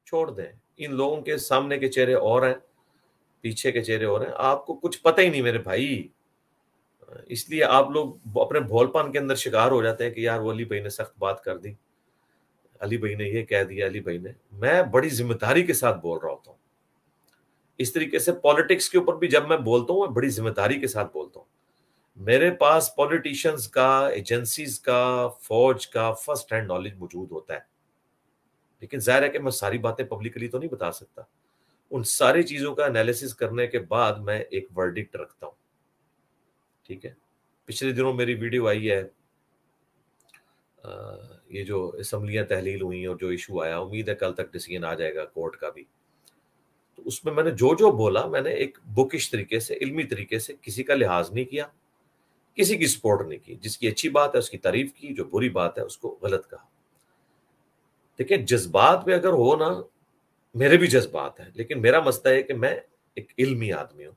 چھوڑ دیں. ان لوگوں کے سامنے کے چہرے اور ہیں، پیچھے کے چہرے اور ہیں. آپ کو کچھ پتہ ہی نہیں میرے بھائی. اس لیے آپ لوگ اپنے بھول پان کے اندر شکار ہو جاتے ہیں کہ یار وہ علی بھائی نے سخت بات کر دی، علی بھائی نے یہ کہہ دیا، علی بھائی نے. میں بڑی ذمہ داری کے ساتھ بول رہا ہوتا ہوں. اس طریقے سے پالیٹکس کے اوپر بھی جب میں بولتا ہوں میں بڑی ذمہ داری کے ساتھ بولتا ہوں. میرے پاس پولیٹیشنز کا، ایجنسیز کا، فوج کا فرسٹ ہینڈ نالج موجود ہوتا ہے. لیکن ظاہر ہے کہ میں ساری باتیں پبلکلی تو نہیں بتا سکتا. ان ساری چیزوں کا انالیسس کرنے کے بعد میں ایک ورڈکٹ رکھتا ہوں. ٹھیک ہے. پچھلے دنوں میری ویڈیو آئی ہے، یہ جو اسمبلیاں تحلیل ہوئی اور جو ایشو آیا، امید ہے کل تک ڈیسیژن آ جائے گا کورٹ کا بھی. تو اس میں نے جو بولا میں نے ایک بکش طریقے سے، علمی طریقے سے، کسی کا لحاظ نہیں کیا، کسی کی سپورٹ نہیں کی. جس کی اچھی بات ہے اس کی تعریف کی، جو بری بات ہے اس کو غلط کہا. دیکھیں جذبات میں اگر ہو نا، میرے بھی جذبات ہیں، لیکن میرا مسئلہ ہے کہ میں ایک علمی آدمی ہوں.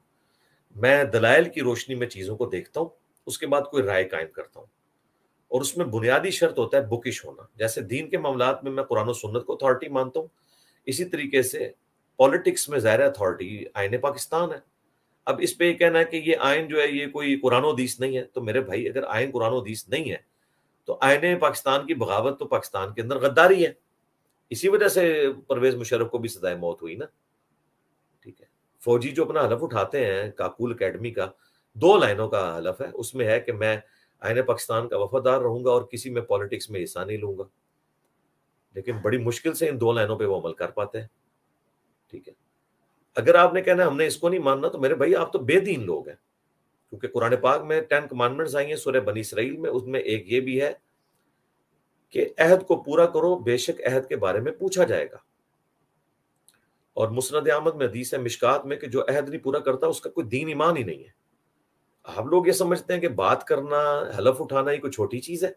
میں دلائل کی روشنی میں چیزوں کو دیکھتا ہوں، اس کے بعد کوئی رائے قائم کرتا ہوں. اور اس میں بنیادی شرط ہوتا ہے بکش ہونا. جیسے دین کے معاملات میں قرآن و سنت کو اتھارٹی مانتا ہوں، اسی طریقے سے پالیٹکس میں ظاہر اتھارٹی آئین پاکستان ہے. اب اس پہ یہ کہنا ہے کہ یہ آئین جو ہے یہ کوئی قرآن و حدیث نہیں ہے، تو میرے بھائی اگر آئین قرآن و حدیث نہیں ہے تو آئین پاکستان کی بغاوت تو پاکستان کے اندر غداری ہے. اسی وجہ سے پرویز مشرف کو بھی سزائے موت ہوئی نا. ٹھیک ہے. فوجی جو اپنا حلف اٹھاتے ہیں کاکول اکیڈمی کا، 2 لائنوں کا حلف ہے. اس میں ہے کہ میں آئین پاکستان کا وفادار رہوں گا اور کسی میں پالیٹکس میں حصہ نہیں لوں گا. لیکن بڑی مشکل سے ان 2 لائنوں پہ وہ عمل کر پاتے ہیں. ٹھیک ہے. اگر آپ نے کہنا ہم نے اس کو نہیں ماننا تو میرے بھائی آپ تو بے دین لوگ ہیں. کیونکہ قرآن پاک میں 10 کمانڈمنٹس آئی ہیں سورہ بنی اسرائیل میں. اس میں ایک یہ بھی ہے کہ عہد کو پورا کرو، بے شک عہد کے بارے میں پوچھا جائے گا. اور مسند احمد میں حدیث ہے مشکات میں کہ جو عہد نہیں پورا کرتا اس کا کوئی دین ایمان ہی نہیں ہے. آپ لوگ یہ سمجھتے ہیں کہ بات کرنا، حلف اٹھانا ہی کوئی چھوٹی چیز ہے،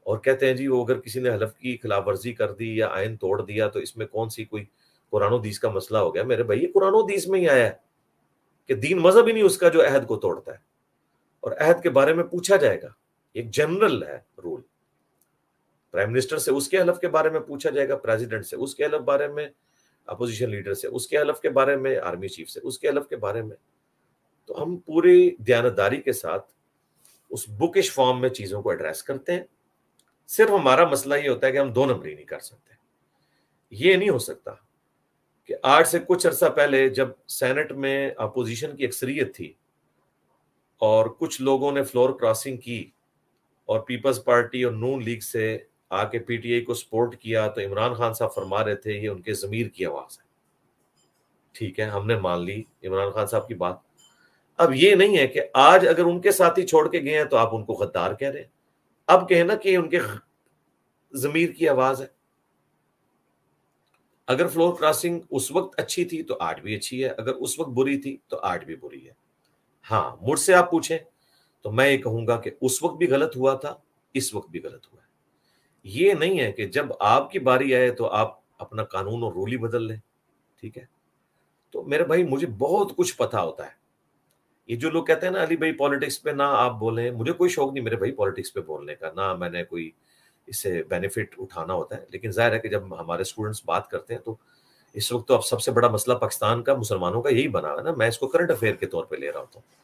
اور کہتے ہیں جی وہ اگر کسی نے حلف کی خلاف ورزی کر دی یا آئین توڑ دیا تو اس میں کون سی کوئی قرآن و حدیث کا مسئلہ ہو گیا. میرے بھائی یہ قرآن و حدیث میں ہی آیا ہے کہ دین مذہب ہی نہیں اس کا جو عہد کو توڑتا ہے، اور عہد کے بارے میں پوچھا جائے گا. ایک جنرل ہے رول. پرائم منسٹر سے اس کے حلف کے بارے میں پوچھا جائے گا، پریزیڈنٹ سے اس کے حلف بارے میں، اپوزیشن لیڈر سے اس کے حلف کے بارے میں، آرمی چیف سے اس کے حلف کے بارے میں. تو ہم پوری دیانتداری کے ساتھ اس بکش فارم میں چیزوں کو ایڈریس کرتے ہیں. صرف ہمارا مسئلہ یہ ہوتا ہے کہ ہم 2 نمبری نہیں کر سکتے. یہ نہیں ہو سکتا کہ آج سے کچھ عرصہ پہلے جب سینٹ میں اپوزیشن کی اکثریت تھی اور کچھ لوگوں نے فلور کراسنگ کی اور پیپلز پارٹی اور نون لیگ سے آ کے پی ٹی آئی کو سپورٹ کیا، تو عمران خان صاحب فرما رہے تھے یہ ان کے ضمیر کی آواز ہے. ٹھیک ہے، ہم نے مان لی عمران خان صاحب کی بات. اب یہ نہیں ہے کہ آج اگر ان کے ساتھی چھوڑ کے گئے ہیں تو آپ ان کو غدار کہہ رہے ہیں. اب کہیں نا کہ ان کے ضمیر کی آواز ہے. اگر فلور کراسنگ اس وقت اچھی تھی تو آج بھی اچھی ہے، اگر اس وقت بری تھی تو آج بھی بری ہے. ہاں مجھ سے آپ پوچھیں تو میں یہ کہوں گا کہ اس وقت بھی غلط ہوا تھا، اس وقت بھی غلط ہوا ہے. یہ نہیں ہے کہ جب آپ کی باری آئے تو آپ اپنا قانون اور رول ہی بدل لیں. ٹھیک ہے. تو میرے بھائی مجھے بہت کچھ پتا ہوتا ہے. یہ جو لوگ کہتے ہیں نا علی بھائی پالیٹکس پہ نہ آپ بولیں، مجھے کوئی شوق نہیں میرے بھائی پالیٹکس پہ بولنے کا، نہ میں نے کوئی اس سے بینیفٹ اٹھانا ہوتا ہے. لیکن ظاہر ہے کہ جب ہمارے اسٹوڈنٹس بات کرتے ہیں تو اس وقت تو اب سب سے بڑا مسئلہ پاکستان کا، مسلمانوں کا یہی بنا ہے نا. میں اس کو کرنٹ افیئر کے طور پہ لے رہا ہوتا ہوں.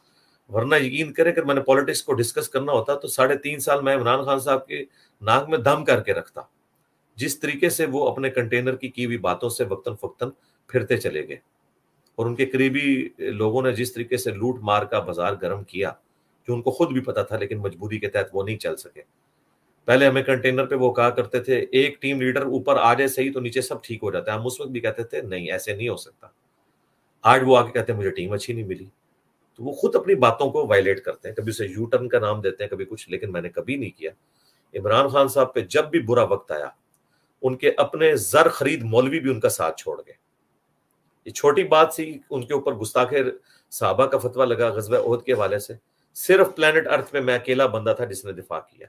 ورنہ یقین کرے کہ میں نے پالیٹکس کو ڈسکس کرنا ہوتا تو 3.5 سال میں عمران خان صاحب کے ناک میں دم کر کے رکھتا. جس طریقے سے وہ اپنے کنٹینر کی ہوئی باتوں سے وقتاً فوقتاً پھرتے چلے گئے، اور ان کے قریبی لوگوں نے جس طریقے سے لوٹ مار کا بازار گرم کیا، جو ان کو خود بھی پتا تھا لیکن مجبوری کے تحت وہ نہیں چل سکے. پہلے ہمیں کنٹینر پہ وہ کہا کرتے تھے ایک ٹیم لیڈر اوپر آ جائے صحیح تو نیچے سب ٹھیک ہو جاتا ہے. ہم اس وقت بھی کہتے تھے نہیں ایسے نہیں ہو سکتا. آج وہ آ کے کہتے ہیں مجھے ٹیم اچھی نہیں ملی. تو وہ خود اپنی باتوں کو وائلیٹ کرتے ہیں، کبھی اسے یو ٹرن کا نام دیتے ہیں کبھی کچھ. لیکن میں نے کبھی نہیں کیا. عمران خان صاحب پہ جب بھی برا وقت آیا ان کے اپنے زر خرید مولوی بھی ان کا ساتھ چھوڑ گئے. یہ چھوٹی بات سی، ان کے اوپر گستاخ صحابہ کا فتویٰ لگا غزوہ احد کے حوالے سے. صرف پلانٹ ارتھ پہ میں اکیلا بندہ تھا جس نے دفاع کیا.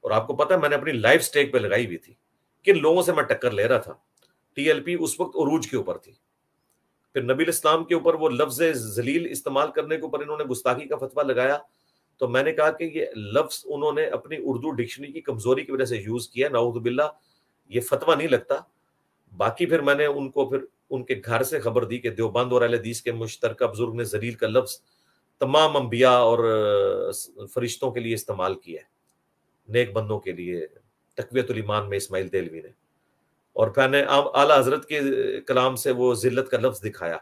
اور آپ کو پتا میں نے اپنی لائف سٹیک پہ لگائی ہوئی تھی. کن لوگوں سے میں ٹکر لے رہا تھا. ٹی ایل پی اس وقت عروج کے اوپر تھی. پھر نبی الاسلام کے اوپر وہ لفظ ذلیل استعمال کرنے کے اوپر انہوں نے گستاخی کا فتویٰ لگایا. تو میں نے کہا کہ یہ لفظ انہوں نے اپنی اردو ڈکشنری کی کمزوری کی وجہ سے یوز کیا. نعوذ باللہ، یہ فتویٰ نہیں لگتا. باقی پھر میں نے ان کو پھر ان کے گھر سے خبر دی کہ دیوبند اور اہل حدیث کے مشترکہ بزرگ نے ذلیل کا لفظ تمام انبیاء اور فرشتوں کے لیے استعمال کیا ہے، نیک بندوں کے لیے، تقویت الایمان میں اسماعیل دہلوی نے، اور پھر نے اعلیٰ حضرت کے کلام سے وہ ذلت کا لفظ دکھایا.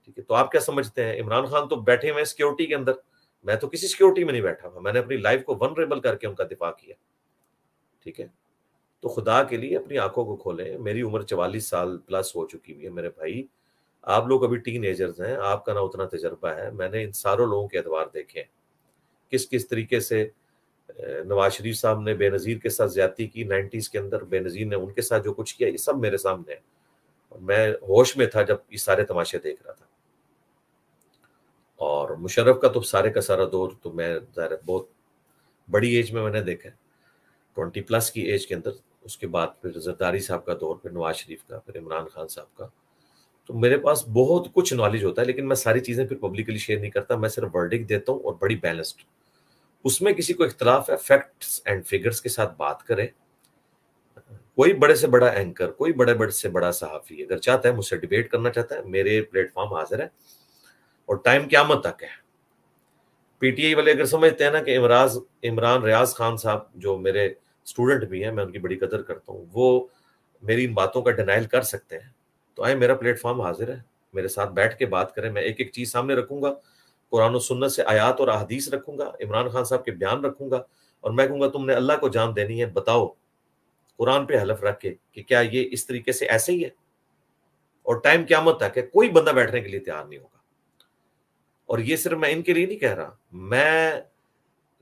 ٹھیک ہے، تو آپ کیا سمجھتے ہیں؟ عمران خان تو بیٹھے ہوئے سیکیورٹی کے اندر، میں تو کسی سیکیورٹی میں نہیں بیٹھا ہوا، میں نے اپنی لائف کو ونریبل کر کے ان کا دفاع کیا. ٹھیک ہے، تو خدا کے لیے اپنی آنکھوں کو کھولیں. میری عمر 44 سال پلس ہو چکی ہوئی ہے میرے بھائی، آپ لوگ ابھی ٹین ایجرز ہیں، آپ کا نہ اتنا تجربہ ہے. میں نے ان ساروں لوگوں کے ادوار دیکھے ہیں، کس طریقے سے نواز شریف صاحب نے بے نظیر کے ساتھ زیادتی کی 90s کے اندر، بے نظیر نے ان کے ساتھ جو کچھ کیا، یہ سب میرے سامنے ہے. میں ہوش میں تھا جب یہ سارے تماشے دیکھ رہا تھا. اور مشرف کا تو سارے کا سارا دور تو میں ظاہر بہت بڑی ایج میں نے دیکھا ہے، 20 پلس کی ایج کے اندر. اس کے بعد پھر زرداری صاحب کا دور، پھر نواز شریف کا، پھر عمران خان صاحب کا. تو میرے پاس بہت کچھ نالج ہوتا ہے، لیکن میں ساری چیزیں پھر پبلکلی شیئر نہیں کرتا. میں صرف ورڈکٹ دیتا ہوں اور بڑی بیلنسڈ. اس میں کسی کو اختلاف ہے، فیکٹس اینڈ فگرز کے ساتھ بات کرے. کوئی بڑے سے بڑا اینکر، کوئی بڑے سے بڑا صحافی اگر چاہتا ہے مجھ سے ڈیبیٹ کرنا چاہتا ہے، میرے پلیٹ فارم حاضر ہے، اور ٹائم قیامت تک ہے. پی ٹی آئی والے اگر سمجھتے ہیں نا کہ عمران ریاض خان صاحب جو میرے اسٹوڈنٹ بھی ہیں، میں ان کی بڑی قدر کرتا ہوں، وہ میری ان باتوں کا ڈینائل کر سکتے ہیں، تو آئے، میرا پلیٹ فارم حاضر ہے، میرے ساتھ بیٹھ کے بات کریں. میں ایک ایک چیز سامنے رکھوں گا، قرآن و سنت سے آیات اور احادیث رکھوں گا، عمران خان صاحب کے بیان رکھوں گا، اور میں کہوں گا تم نے اللہ کو جان دینی ہے، بتاؤ قرآن پہ حلف رکھ کے کہ کیا یہ اس طریقے سے ایسے ہی ہے. اور ٹائم قیامت تک ہے، کوئی بندہ بیٹھنے کے لیے تیار نہیں ہوگا. اور یہ صرف میں ان کے لیے نہیں کہہ رہا، میں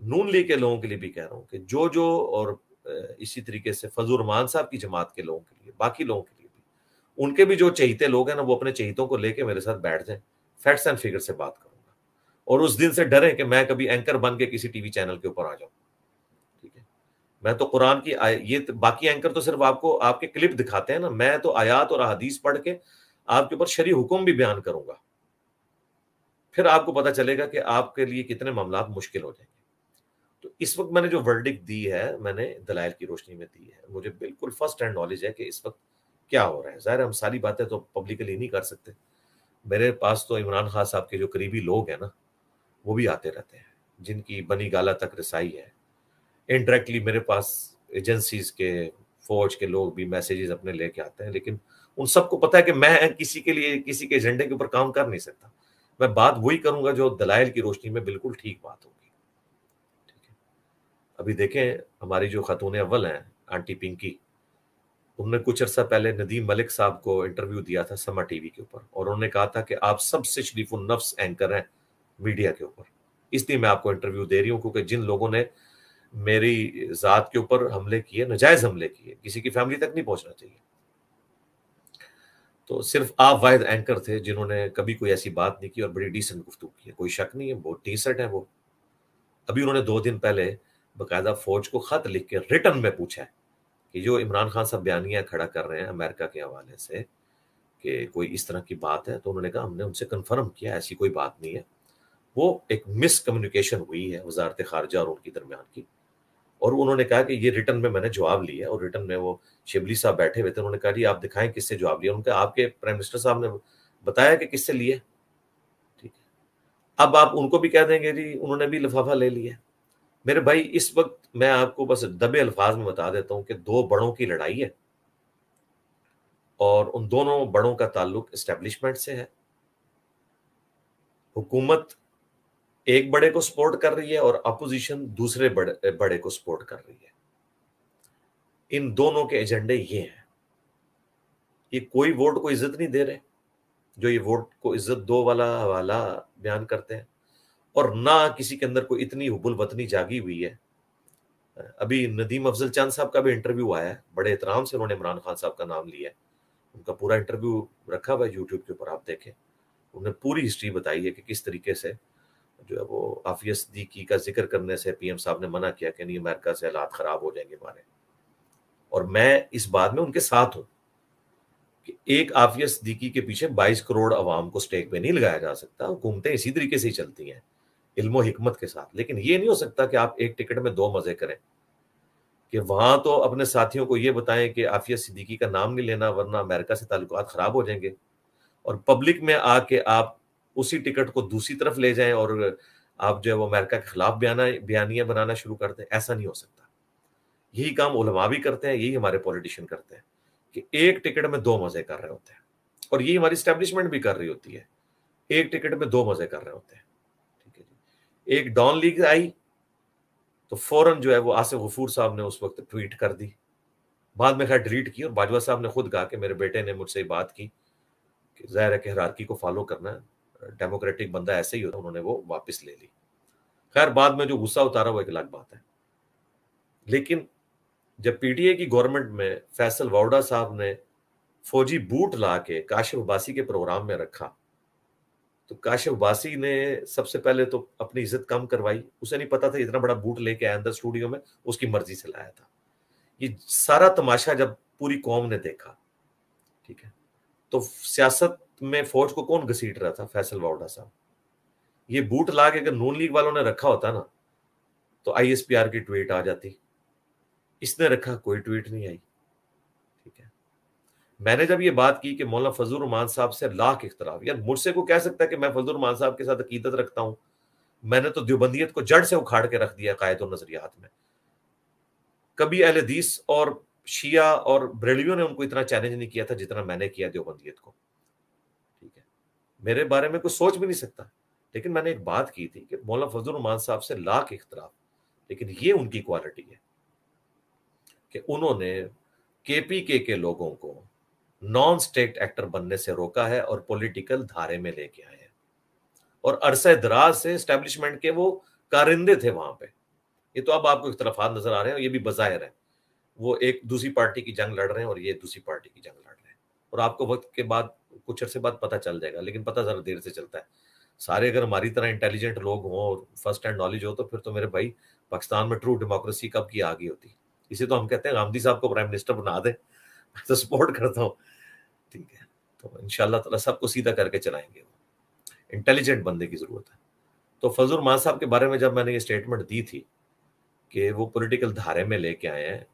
نون لیگ کے لوگوں کے لیے بھی کہہ رہا ہوں کہ جو اور اسی طریقے سے فضل الرحمان صاحب کی جماعت کے لوگوں کے لیے، باقی لوگوں کے لیے بھی، ان کے بھی جو چہیتے لوگ ہیں نا، وہ اپنے چہیتوں کو لے کے میرے ساتھ بیٹھ جائیں، فیکٹس اینڈ فگر سے بات کروں گا. اور اس دن سے ڈریں کہ میں کبھی اینکر بن کے کسی ٹی وی چینل کے اوپر آ جاؤں. ٹھیک ہے، میں تو قرآن کی یہ باقی اینکر تو صرف آپ کو آپ کے کلپ دکھاتے ہیں نا، میں تو آیات اور احادیث پڑھ کے آپ کے اوپر شرعی حکم بھی بیان کروں گا. پھر آپ کو پتا چلے گا کہ آپ کے لیے کتنے معاملات مشکل ہو جائیں گے. تو اس وقت میں نے جو ورڈکٹ دی ہے، میں نے دلائل کی روشنی میں دی ہے. مجھے بالکل فرسٹ ہینڈ نالج ہے کہ اس وقت کیا ہو رہا ہے. ظاہر ہم ساری باتیں تو پبلکلی نہیں کر سکتے. میرے پاس تو عمران خان صاحب کے جو قریبی لوگ ہیں نا، وہ بھی آتے رہتے ہیں، جن کی بنی گالہ تک رسائی ہے. انڈائریکٹلی میرے پاس ایجنسیز کے، فوج کے لوگ بھی میسیجز اپنے لے کے آتے ہیں، لیکن ان سب کو پتا ہے کہ میں کسی کے لیے کسی کے ایجنڈے کے اوپر کام کر نہیں سکتا. میں بات وہی کروں گا جو دلائل کی روشنی میں بالکل ٹھیک بات ہوگی. ٹھیک ہے، ابھی دیکھیں ہماری جو خاتون اول ہیں آنٹی پنکی، انہوں نے کچھ عرصہ پہلے ندیم ملک صاحب کو انٹرویو دیا تھا سما ٹی وی کے اوپر، اور انہوں نے کہا تھا کہ آپ سب سے شریف النفس اینکر ہیں میڈیا کے اوپر. اس لیے میں آپ کو انٹرویو دے رہی ہوں، کیونکہ جن لوگوں نے میری ذات کے اوپر حملے کیے، ناجائز حملے کیے، کسی کی فیملی تک نہیں پہنچنا چاہیے، تو صرف آپ واحد اینکر تھے جنہوں نے کبھی کوئی ایسی بات نہیں کی اور بڑی ڈیسنٹ گفتگو کی ہے. کوئی شک نہیں ہے، بہت ڈیسنٹ ہے وہ. ابھی انہوں نے 2 دن پہلے باقاعدہ فوج کو خط لکھ کے ریٹن میں پوچھا ہے کہ جو عمران خان صاحب بیانیہ کھڑا کر رہے ہیں امریکہ کے حوالے سے کہ کوئی اس طرح کی بات ہے، تو انہوں نے کہا ہم نے ان سے کنفرم کیا ایسی کوئی بات نہیں ہے، وہ ایک مس کمیونیکیشن ہوئی ہے وزارت خارجہ اور ان کے درمیان کی. اور انہوں نے کہا کہ یہ ریٹن میں نے جواب لیا، اور ریٹن میں وہ شبلی صاحب بیٹھے ہوئے تھے، انہوں نے کہا جی آپ دکھائیں کس سے جواب لیا. ان کا آپ کے پرائم منسٹر صاحب نے بتایا کہ کس سے لیے. ٹھیک ہے، اب آپ ان کو بھی کہہ دیں گے جی انہوں نے بھی لفافہ لے لیا. میرے بھائی اس وقت میں آپ کو بس دبے الفاظ میں بتا دیتا ہوں کہ 2 بڑوں کی لڑائی ہے، اور ان دونوں بڑوں کا تعلق اسٹیبلشمنٹ سے ہے. حکومت ایک بڑے کو سپورٹ کر رہی ہے اور اپوزیشن دوسرے بڑے کو سپورٹ کر رہی ہے. ان دونوں کے ایجنڈے یہ ہیں. یہ کوئی ووٹ کو عزت نہیں دے رہے، جو یہ ووٹ کو عزت دو والا حوالہ بیان کرتے ہیں، اور نہ کسی کے اندر کوئی اتنی حب الوطنی جاگی ہوئی ہے. ابھی ندیم افضل چند صاحب کا بھی انٹرویو آیا ہے، بڑے احترام سے انہوں نے عمران خان صاحب کا نام لیا ہے. ان کا پورا انٹرویو رکھا ہوا ہے یوٹیوب کے اوپر، آپ دیکھیں. انہوں نے پوری ہسٹری بتائی ہے کہ کس طریقے سے جو ہے وہ عافیہ صدیقی کا ذکر کرنے سے پی ایم صاحب نے منع کیا کہ نہیں امریکہ سے حالات خراب ہو جائیں گے ہمارے. اور میں اس بات میں ان کے ساتھ ہوں کہ ایک عافیہ صدیقی کے پیچھے 22 کروڑ عوام کو سٹیک پہ نہیں لگایا جا سکتا. حکومتیں اسی طریقے سے ہی چلتی ہیں، علم و حکمت کے ساتھ. لیکن یہ نہیں ہو سکتا کہ آپ ایک ٹکٹ میں 2 مزے کریں، کہ وہاں تو اپنے ساتھیوں کو یہ بتائیں کہ عافیہ صدیقی کا نام نہیں لینا ورنہ امریکہ سے تعلقات خراب ہو جائیں گے، اور پبلک میں آ کے آپ اسی ٹکٹ کو دوسری طرف لے جائیں اور آپ جو ہے وہ امریکہ کے خلاف بیانیاں بنانا شروع کر دیں. ایسا نہیں ہو سکتا. یہی کام علماء بھی کرتے ہیں، یہی ہمارے پولیٹیشین کرتے ہیں کہ ایک ٹکٹ میں دو مزے کر رہے ہوتے ہیں، اور یہی ہماری اسٹیبلشمنٹ بھی کر رہی ہوتی ہے، ایک ٹکٹ میں دو مزے کر رہے ہوتے ہیں. ٹھیک ہے جی. ایک ڈان لیگ آئی تو فوراً جو ہے وہ آصف غفور صاحب نے اس وقت ٹویٹ کر دی، بعد میں خیر ڈیلیٹ کی، اور باجوہ صاحب نے خود کہا کہ میرے بیٹے نے مجھ سے بات کی کہ ظاہر ہے کہ ہیرارکی کو فالو کرنا ہے، ڈیموکریٹک بندہ ایسے ہی ہوتا ہے، انہوں نے وہ واپس لے لی. خیر بعد میں جو غصہ اتارا وہ ایک الگ بات ہے. لیکن جب پی ٹی اے کی گورنمنٹ میں فیصل واؤڈا صاحب نے فوجی بوٹ لا کے کاشف عباسی کے پروگرام میں رکھا تو کاشف عباسی نے سب سے پہلے تو اپنی عزت کم کروائی. اسے نہیں پتا تھا اتنا بڑا بوٹ لے کے آیا اندر اسٹوڈیو میں، اس کی مرضی سے لایا تھا. یہ سارا تماشا جب پوری قوم نے دیکھا، ٹھیک ہے، تو سیاست میں فوج کو کون گھسیٹ رہا تھا؟ فیصل واؤڈا صاحب. یہ بوٹ لا کے اگر نون لیگ والوں نے رکھا ہوتا نا تو آئی ایس پی آر کی ٹویٹ آ جاتی. اس نے رکھا، کوئی ٹویٹ نہیں آئی. ٹھیک ہے. میں نے جب یہ بات کی کہ مولانا فضل الرحمان صاحب سے لاکھ اختلاف، یار مجھ سے کو کہہ سکتا ہے کہ میں فضل الرحمان صاحب کے ساتھ عقیدت رکھتا ہوں؟ میں نے تو دیوبندیت کو جڑ سے اکھاڑ کے رکھ دیا قائد النظریات میں. کبھی اہل حدیث اور شیعہ اور بریلویوں نے ان کو اتنا چیلنج نہیں کیا تھا جتنا میں نے کیا دیوبندیت کو. ٹھیک ہے. میرے بارے میں کوئی سوچ بھی نہیں سکتا. لیکن میں نے ایک بات کی تھی کہ مولانا فضل الرحمان صاحب سے لاکھ اختلاف، لیکن یہ ان کی کوالٹی ہے کہ انہوں نے کے پی کے لوگوں کو نان سٹیٹ ایکٹر بننے سے روکا ہے اور پولیٹیکل دھارے میں لے کے آئے ہیں. اور عرصہ دراز سے اسٹیبلشمنٹ کے وہ کارندے تھے وہاں پہ. یہ تو اب آپ کو اختلافات نظر آ رہے ہیں، اور یہ بھی بظاہر ہے وہ ایک دوسری پارٹی کی جنگ لڑ رہے ہیں اور یہ دوسری پارٹی کی جنگ لڑ رہے ہیں. اور آپ کو وقت کے بعد کچھ عرصے بعد پتہ چل جائے گا، لیکن پتہ ذرا دیر سے چلتا ہے. سارے اگر ہماری طرح انٹیلیجنٹ لوگ ہوں اور فرسٹ ہینڈ نالج ہو تو پھر تو میرے بھائی پاکستان میں ٹرو ڈیموکریسی کب کی آ گئی ہوتی. اسے تو ہم کہتے ہیں غامدی صاحب کو پرائم منسٹر بنا دیں. میں تو سپورٹ کرتا ہوں. ٹھیک ہے. تو انشاءاللہ تعالیٰ سب کو سیدھا کر کے چلائیں گے. انٹیلیجنٹ بندے کی ضرورت ہے. تو فضل الرحمان صاحب کے بارے میں جب میں نے یہ اسٹیٹمنٹ دی تھی کہ وہ پولیٹیکل دھارے میں لے کے آئے ہیں،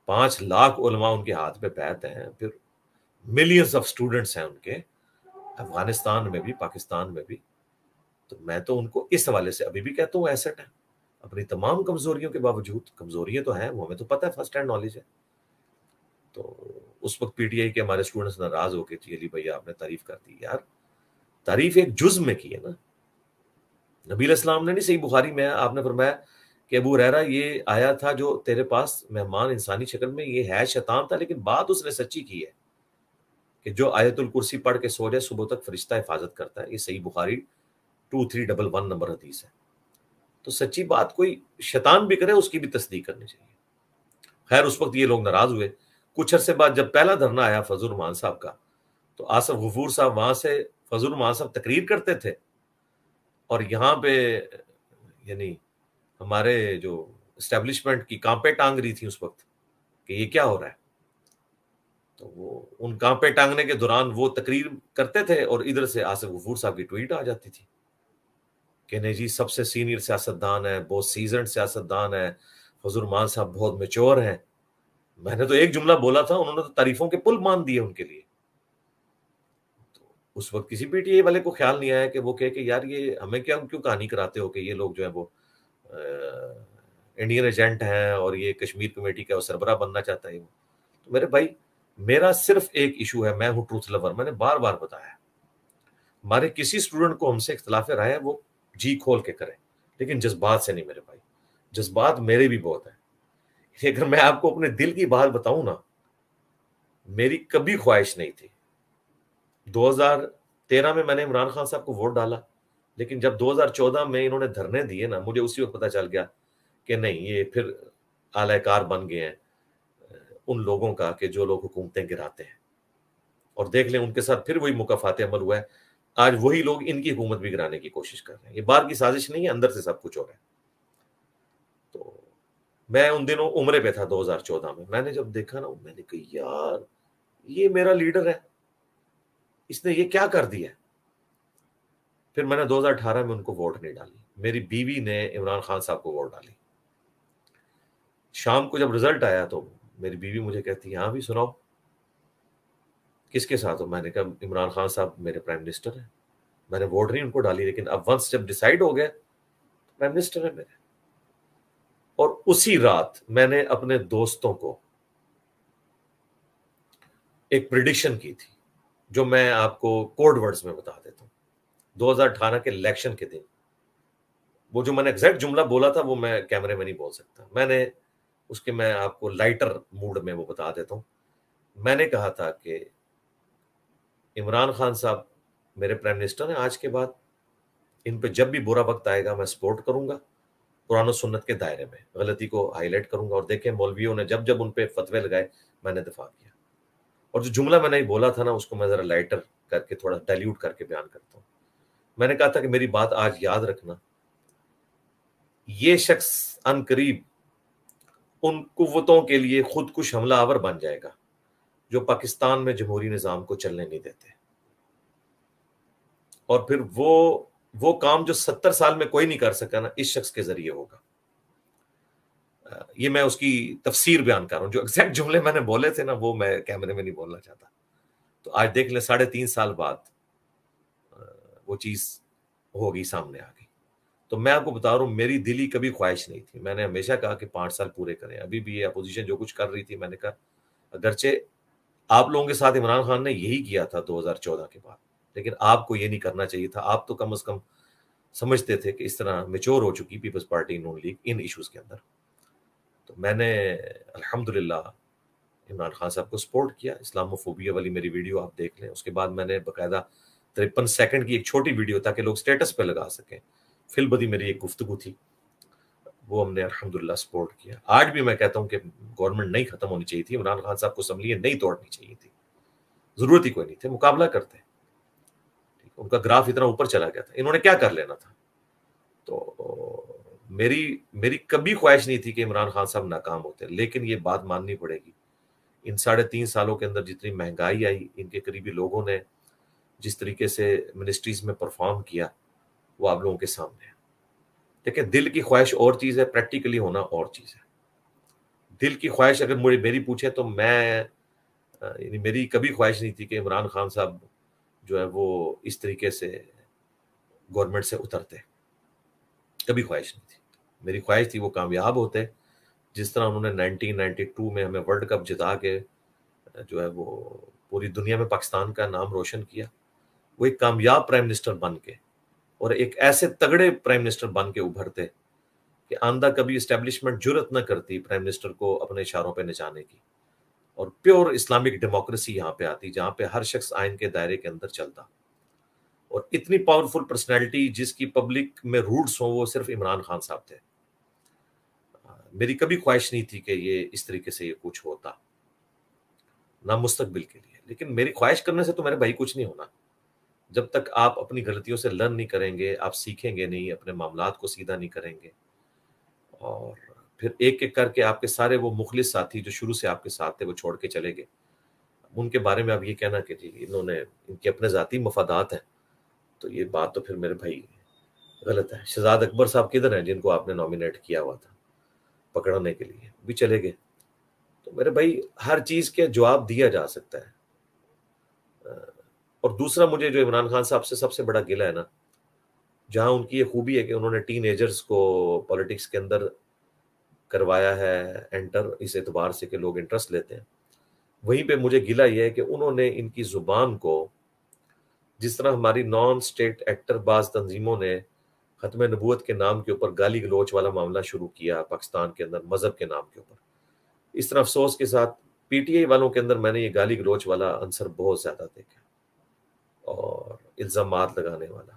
5 لاکھ علماء ان کے ہاتھ پہ بیعت ہیں، پھر ملینز آف اسٹوڈنٹس ہیں ان کے افغانستان میں بھی پاکستان میں بھی، تو میں تو ان کو اس حوالے سے ابھی بھی کہتا ہوں ایسٹ ہے. اپنی تمام کمزوریوں کے باوجود، کمزوریاں تو ہیں وہ ہمیں تو پتہ ہے، فرسٹ ہینڈ نالج ہے. تو اس وقت پی ٹی آئی کے ہمارے اسٹوڈنٹس ناراض ہو کے جی علی بھائی آپ نے تعریف کر دی. یار تعریف ایک جز میں کی ہے نا. نبی علیہ السلام نے نہیں، صحیح بخاری میں آپ نے فرمایا کہ ابو ہریرہ یہ آیا تھا جو تیرے پاس مہمان انسانی شکل میں، یہ ہے شیطان تھا لیکن بات اس نے سچی کی ہے کہ جو آیت الکرسی پڑھ کے سو جائے صبح تک فرشتہ حفاظت کرتا ہے. یہ صحیح بخاری 2311 نمبر حدیث ہے. تو سچی بات کوئی شیطان بھی کرے اس کی بھی تصدیق کرنی چاہیے. خیر اس وقت یہ لوگ ناراض ہوئے. کچھ عرصے بعد جب پہلا دھرنا آیا فضل الرحمان صاحب کا تو آصف غفور صاحب وہاں سے فضل الرحمان صاحب تقریر کرتے تھے، اور یہاں پہ یعنی ہمارے جو اسٹیبلشمنٹ کی کانپے ٹانگ رہی تھی اس وقت کہ یہ کیا ہو رہا ہے. تو وہ ان کانپے ٹانگنے کے دوران وہ تقریر کرتے تھے اور ادھر سے آصف غفور صاحب کی ٹویٹ آ جاتی تھی کہ نہیں جی سب سے سینئر سیاستدان ہے، بہت سیزنڈ سیاستدان ہے، فضل الرحمان صاحب بہت میچور ہیں. میں نے تو ایک جملہ بولا تھا، انہوں نے تو تعریفوں کے پل مان دیے ان کے لیے. تو اس وقت کسی پی ٹی اے والے کو خیال نہیں آیا کہ وہ کہے کہ یار یہ ہمیں کیوں کہانی کراتے ہو کہ یہ لوگ جو ہے وہ انڈین ایجنٹ ہیں اور یہ کشمیر کمیٹی کا سربراہ بننا چاہتا ہے. تو میرے بھائی میرا صرف ایک ایشو ہے، میں ہوں ٹروتھ لور. میں نے بار بار بتایا ہمارے کسی اسٹوڈنٹ کو ہم سے اختلاف رائے ہے وہ جی کھول کے کریں، لیکن جذبات سے نہیں میرے بھائی. جذبات میرے بھی بہت ہیں. اگر میں آپ کو اپنے دل کی بات بتاؤں نا، میری کبھی خواہش نہیں تھی. 2013 میں میں نے عمران خان صاحب کو ووٹ ڈالا، لیکن جب 2014 میں انہوں نے دھرنے دیے نا، مجھے اسی وقت پتا چل گیا کہ نہیں یہ پھر اعلی کار بن گئے ہیں ان لوگوں کا کہ جو لوگ حکومتیں گراتے ہیں. اور دیکھ لیں ان کے ساتھ پھر وہی مکافات عمل ہوا ہے. آج وہی لوگ ان کی حکومت بھی گرانے کی کوشش کر رہے ہیں. یہ باہر کی سازش نہیں ہے، اندر سے سب کچھ ہو رہا ہے. تو میں ان دنوں عمرے پہ تھا 2014 میں نے جب دیکھا نا، میں نے کہا یار یہ میرا لیڈر ہے، اس نے یہ کیا کر دیا. پھر میں نے 2018 میں ان کو ووٹ نہیں ڈالی. میری بیوی نے عمران خان صاحب کو ووٹ ڈالی. شام کو جب رزلٹ آیا تو میری بیوی مجھے کہتی ہے ہاں بھی سناؤ کس کے ساتھ ہو. میں نے کہا عمران خان صاحب میرے پرائم منسٹر ہیں. میں نے ووٹ نہیں ان کو ڈالی لیکن اب ونس جب ڈیسائیڈ ہو گیا پرائم منسٹر ہے میرے. اور اسی رات میں نے اپنے دوستوں کو ایک پریڈکشن کی تھی جو میں آپ کو کوڈ ورڈز میں بتا دیتا ہوں. 2018 کے الیکشن کے دن وہ جو میں نے ایگزیکٹ جملہ بولا تھا وہ میں کیمرے میں نہیں بول سکتا. میں آپ کو لائٹر موڈ میں وہ بتا دیتا ہوں. میں نے کہا تھا کہ عمران خان صاحب میرے پرائم منسٹر ہیں آج کے بعد. ان پہ جب بھی برا وقت آئے گا میں سپورٹ کروں گا قرآن و سنت کے دائرے میں, غلطی کو ہائی لائٹ کروں گا. اور دیکھیں مولویوں نے جب ان پہ فتوے لگائے میں نے دفاع کیا. اور جو جملہ میں نے بولا تھا نا اس کو میں ذرا لائٹر کر کے تھوڑا ڈائلیوٹ کر کے بیان کرتا ہوں. میں نے کہا تھا کہ میری بات آج یاد رکھنا, یہ شخص ان قریب ان قوتوں کے لیے خود کش حملہ آور بن جائے گا جو پاکستان میں جمہوری نظام کو چلنے نہیں دیتے. اور پھر وہ کام جو 70 سال میں کوئی نہیں کر سکا نا اس شخص کے ذریعے ہوگا. یہ میں اس کی تفسیر بیان کر رہا ہوں. جو ایگزیکٹ جملے میں نے بولے تھے نا وہ میں کیمرے میں نہیں بولنا چاہتا. تو آج دیکھ لیں 3.5 سال بعد وہ چیز ہوگی, سامنے آ گئی. تو میں آپ کو بتا رہا ہوں میری دلی کبھی خواہش نہیں تھی. میں نے ہمیشہ کہا کہ 5 سال پورے کریں. ابھی بھی یہ اپوزیشن جو کچھ کر رہی تھی میں نے کہا اگرچہ آپ لوگوں کے ساتھ عمران خان نے یہی کیا تھا 2014 کے بعد, لیکن آپ کو یہ نہیں کرنا چاہیے تھا. آپ تو کم از کم سمجھتے تھے کہ اس طرح میچور ہو چکی پیپلز پارٹی نون لیگ ان ایشوز کے اندر. تو میں نے الحمدللہ عمران خان صاحب کو سپورٹ کیا. اسلام فوبیا والی میری ویڈیو آپ دیکھ لیں. اس کے بعد میں نے باقاعدہ 53 سیکنڈ کی ایک چھوٹی ویڈیو تاکہ لوگ سٹیٹس پہ لگا سکیں, فی البدی میری ایک گفتگو تھی, وہ ہم نے الحمدللہ سپورٹ کیا. آج بھی میں کہتا ہوں کہ گورنمنٹ نہیں ختم ہونی چاہیے تھی, عمران خان صاحب کو اسمبلیاں نہیں توڑنی چاہیے تھی, ضرورت ہی کوئی نہیں تھی, مقابلہ کرتے. ان کا گراف اتنا اوپر چلا گیا تھا, انہوں نے کیا کر لینا تھا. تو میری کبھی خواہش نہیں تھی کہ عمران خان صاحب ناکام ہوتے, لیکن یہ بات ماننی پڑے گی ان 3.5 سالوں کے اندر جتنی مہنگائی آئی, ان کے قریبی لوگوں نے جس طریقے سے منسٹریز میں پرفارم کیا وہ آپ لوگوں کے سامنے ہے. دیکھیں دل کی خواہش اور چیز ہے, پریکٹیکلی ہونا اور چیز ہے. دل کی خواہش اگر میری پوچھے تو یعنی میری کبھی خواہش نہیں تھی کہ عمران خان صاحب جو ہے وہ اس طریقے سے گورنمنٹ سے اترتے, کبھی خواہش نہیں تھی. میری خواہش تھی وہ کامیاب ہوتے جس طرح انہوں نے 1992 میں ہمیں ورلڈ کپ جتا کے جو ہے وہ پوری دنیا میں پاکستان کا نام روشن کیا. وہ ایک کامیاب پرائم منسٹر بن کے اور ایک ایسے تگڑے پرائم منسٹر بن کے ابھرتے کہ آندہ کبھی اسٹیبلشمنٹ جرت نہ کرتی پرائم منسٹر کو اپنے اشاروں پہ نچانے کی, اور پیور اسلامک ڈیموکریسی یہاں پہ آتی جہاں پہ ہر شخص آئین کے دائرے کے اندر چلتا. اور اتنی پاورفل پرسنالٹی جس کی پبلک میں روٹس ہوں وہ صرف عمران خان صاحب تھے. میری کبھی خواہش نہیں تھی کہ یہ اس طریقے سے یہ کچھ ہوتا, نہ مستقبل کے لیے. لیکن میری خواہش کرنے سے تو میرے بھائی کچھ نہیں ہونا. جب تک آپ اپنی غلطیوں سے لرن نہیں کریں گے, آپ سیکھیں گے نہیں, اپنے معاملات کو سیدھا نہیں کریں گے, اور پھر ایک ایک کر کے آپ کے سارے وہ مخلص ساتھی جو شروع سے آپ کے ساتھ تھے وہ چھوڑ کے چلے گئے, ان کے بارے میں آپ یہ کہنا کہ جی انہوں نے ان کے اپنے ذاتی مفادات ہیں, تو یہ بات تو پھر میرے بھائی غلط ہے. شہزاد اکبر صاحب کدھر ہیں جن کو آپ نے نامینیٹ کیا ہوا تھا پکڑنے کے لیے, بھی چلے گئے. تو میرے بھائی ہر چیز کے جواب دیا جا سکتا ہے. اور دوسرا مجھے جو عمران خان صاحب سے سب سے بڑا گلہ ہے نا, جہاں ان کی یہ خوبی ہے کہ انہوں نے ٹین ایجرز کو پولیٹکس کے اندر کروایا ہے انٹر, اس اعتبار سے کہ لوگ انٹرسٹ لیتے ہیں, وہیں پہ مجھے گلہ یہ ہے کہ انہوں نے ان کی زبان کو جس طرح ہماری نان سٹیٹ ایکٹر بعض تنظیموں نے ختم نبوت کے نام کے اوپر گالی گلوچ والا معاملہ شروع کیا پاکستان کے اندر مذہب کے نام کے اوپر, اس طرح افسوس کے ساتھ پی ٹی آئی والوں کے اندر میں نے یہ گالی گلوچ والا عنصر بہت زیادہ دیکھا, اور الزامات لگانے والا.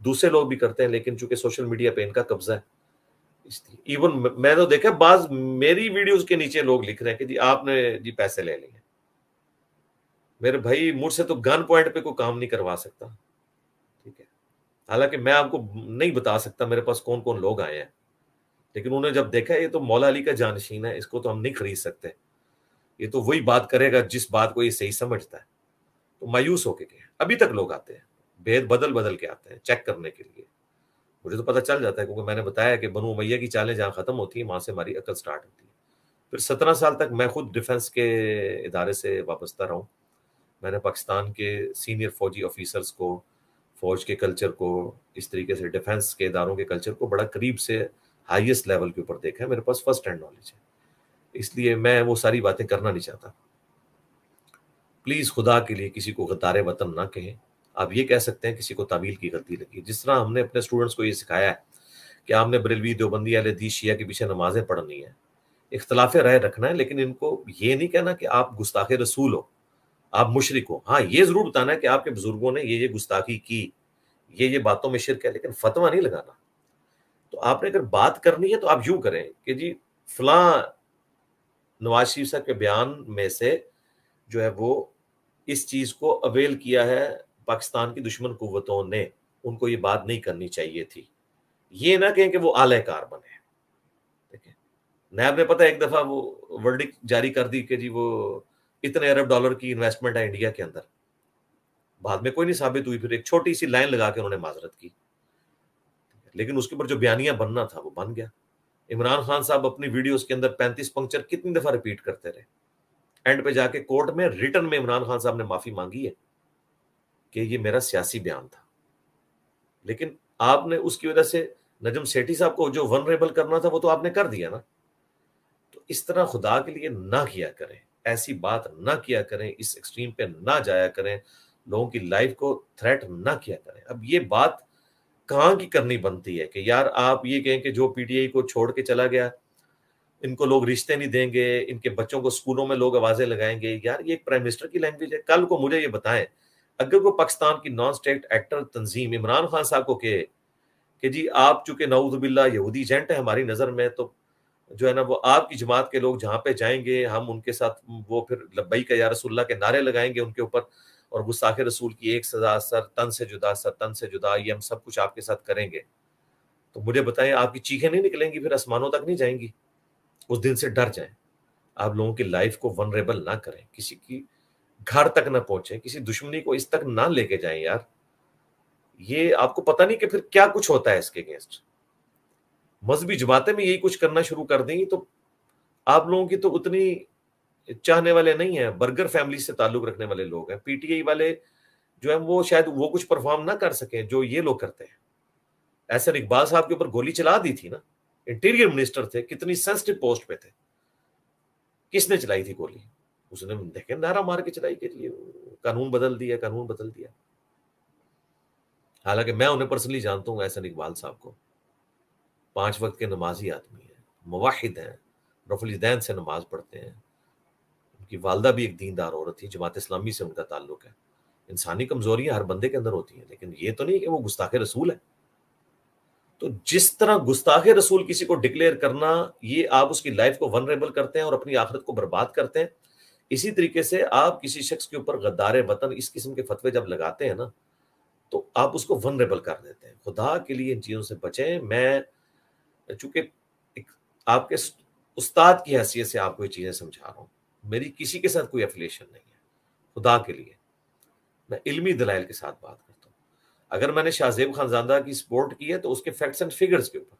دوسرے لوگ بھی کرتے ہیں لیکن چونکہ سوشل میڈیا پہ ان کا قبضہ ہے, اس لیے ایون میں تو دیکھا بعض میری ویڈیوز کے نیچے لوگ لکھ رہے ہیں کہ جی آپ نے جی پیسے لے لیے. میرے بھائی مجھ سے تو گن پوائنٹ پہ کوئی کام نہیں کروا سکتا, ٹھیک ہے. حالانکہ میں آپ کو نہیں بتا سکتا میرے پاس کون کون لوگ آئے ہیں, لیکن انہوں نے جب دیکھا یہ تو مولا علی کا جانشین ہے, اس کو تو ہم نہیں خرید سکتے, یہ تو وہی بات کرے گا جس بات کو یہ صحیح سمجھتا ہے, تو مایوس ہو کے گئے. ابھی تک لوگ آتے ہیں, بھید بدل کے آتے ہیں چیک کرنے کے لیے. مجھے تو پتہ چل جاتا ہے کیونکہ میں نے بتایا کہ بنو امیہ کی چالیں جہاں ختم ہوتی ہیں وہاں سے ہماری عقل سٹارٹ ہوتی ہے. پھر 17 سال تک میں خود ڈیفنس کے ادارے سے وابستہ رہا ہوں. میں نے پاکستان کے سینئر فوجی آفیسرز کو، فوج کے کلچر کو، اس طریقے سے ڈیفنس کے اداروں کے کلچر کو بڑا قریب سے ہائیسٹ لیول کے اوپر دیکھا ہے. میرے پاس فرسٹ ہینڈ نالج ہے، اس لیے میں وہ ساری باتیں کرنا نہیں چاہتا. پلیز خدا کے لیے کسی کو غدار وطن نہ کہیں. آپ یہ کہہ سکتے ہیں کسی کو تعویل کی غلطی لگی. جس طرح ہم نے اپنے اسٹوڈنٹس کو یہ سکھایا ہے کہ آپ نے بریلوی، دیوبندی، اہل حدیث، شیعہ کے پیچھے نمازیں پڑھنی ہیں، اختلاف رائے رکھنا ہے، لیکن ان کو یہ نہیں کہنا کہ آپ گستاخ رسول ہو، آپ مشرک ہو. ہاں یہ ضرور بتانا ہے کہ آپ کے بزرگوں نے یہ گستاخی کی، یہ باتوں میں شرک ہے، لیکن فتویٰ نہیں لگانا. تو آپ نے اگر بات کرنی ہے تو آپ یوں کریں کہ جی فلاں نواز شریف صاحب کے بیان میں سے جو ہے وہ اس چیز کو اویل کیا ہے پاکستان کی دشمن قوتوں نے، ان کو یہ بات نہیں کرنی چاہیے تھی. یہ نہ کہیں کہ وہ اعلی کار بنے. دیکھیں نیب نے پتہ ایک دفعہ وہ ورڈکٹ جاری کر دی کہ جی وہ اتنے ارب ڈالر کی انویسٹمنٹ ہے انڈیا کے اندر. بعد میں کوئی نہیں ثابت ہوئی، پھر ایک چھوٹی سی لائن لگا کے انہوں نے معذرت کی، لیکن اس کے اوپر جو بیانیہ بننا تھا وہ بن گیا. عمران خان صاحب اپنی ویڈیوز کے اندر 35 پنکچر کتنی دفعہ ریپیٹ کرتے رہے. اینڈ پہ جا کے کورٹ میں ریٹن میں عمران خان صاحب نے معافی مانگی ہے کہ یہ میرا سیاسی بیان تھا. لیکن آپ نے اس کی وجہ سے نجم سیٹھی صاحب کو جو ونریبل کرنا تھا وہ تو آپ نے کر دیا نا. تو اس طرح خدا کے لیے نہ کیا کریں، ایسی بات نہ کیا کریں، اس ایکسٹریم پہ نہ جایا کریں، لوگوں کی لائف کو تھریٹ نہ کیا کریں. اب یہ بات کہاں کی کرنی بنتی ہے کہ یار آپ یہ کہیں کہ جو پی ٹی آئی کو چھوڑ کے چلا گیا ان کو لوگ رشتے نہیں دیں گے، ان کے بچوں کو اسکولوں میں لوگ آوازیں لگائیں گے. یار یہ ایک پرائم منسٹر کی لینگویج ہے. کل کو مجھے یہ بتائیں اگر وہ پاکستان کی نان اسٹیٹ ایکٹر تنظیم عمران خان صاحب کو کہے کہ جی آپ چونکہ نعوذ باللہ یہودی ایجنٹ ہے ہماری نظر میں، تو جو ہے نا وہ آپ کی جماعت کے لوگ جہاں پہ جائیں گے ہم ان کے ساتھ وہ پھر لبیک یا رسول اللہ کے نعرے لگائیں گے ان کے اوپر، اور گستاخ رسول کی ایک سزا، سر تن سے جدا، سر تن سے جدا، یہ ہم سب کچھ آپ کے ساتھ کریں گے. تو مجھے بتائیں آپ کی چیخیں نہیں نکلیں گی، پھر آسمانوں تک نہیں جائیں گی. اس دن سے ڈر جائیں. آپ لوگوں کی لائف کو ونریبل نہ کریں، کسی کی گھر تک نہ پہنچیں، کسی دشمنی کو اس تک نہ لے کے جائیں. یار یہ آپ کو پتہ نہیں کہ پھر کیا کچھ ہوتا ہے اس کے اگینسٹ. مذہبی جماعتیں میں یہی کچھ کرنا شروع کر دیں گی تو آپ لوگوں کی تو اتنی چاہنے والے نہیں ہیں. برگر فیملی سے تعلق رکھنے والے لوگ ہیں، پی ٹی آئی والے جو ہیں وہ شاید وہ کچھ پرفارم نہ کر سکیں جو یہ لوگ کرتے ہیں. احسن اقبال صاحب کے اوپر گولی چلا دی تھی نا، انٹیریئر منسٹر تھے، کتنی سینسٹیو پوسٹ پہ تھے. کس نے چلائی تھی گولی؟ اس نے دیکھیں نعرہ مار کے چلائی کہ قانون بدل دیا، قانون بدل دیا. حالانکہ میں انہیں پرسنلی جانتا ہوں احسن اقبال صاحب کو، 5 وقت کے نمازی آدمی ہیں، موحد ہیں، رفع الیدین سے نماز پڑھتے ہیں. ان کی والدہ بھی ایک دیندار عورت تھی، جماعت اسلامی سے ان کا تعلق ہے. انسانی کمزوریاں ہر بندے کے اندر ہوتی ہیں، لیکن یہ تو نہیں کہ وہ گستاخ رسول ہے. تو جس طرح گستاخ رسول کسی کو ڈکلیئر کرنا، یہ آپ اس کی لائف کو ونریبل کرتے ہیں اور اپنی آخرت کو برباد کرتے ہیں. اسی طریقے سے آپ کسی شخص کے اوپر غدار وطن اس قسم کے فتوے جب لگاتے ہیں نا تو آپ اس کو ونریبل کر دیتے ہیں. خدا کے لیے ان چیزوں سے بچیں. میں چونکہ ایک آپ کے استاد کی حیثیت سے آپ کو یہ چیزیں سمجھا رہا ہوں، میری کسی کے ساتھ کوئی ایفیلیشن نہیں ہے. خدا کے لیے میں علمی دلائل کے ساتھ بات کرتا ہوں. اگر میں نے شاہ زیب خانزادہ کی سپورٹ کی ہے تو اس کے فیکٹس اینڈ فگرز کے اوپر.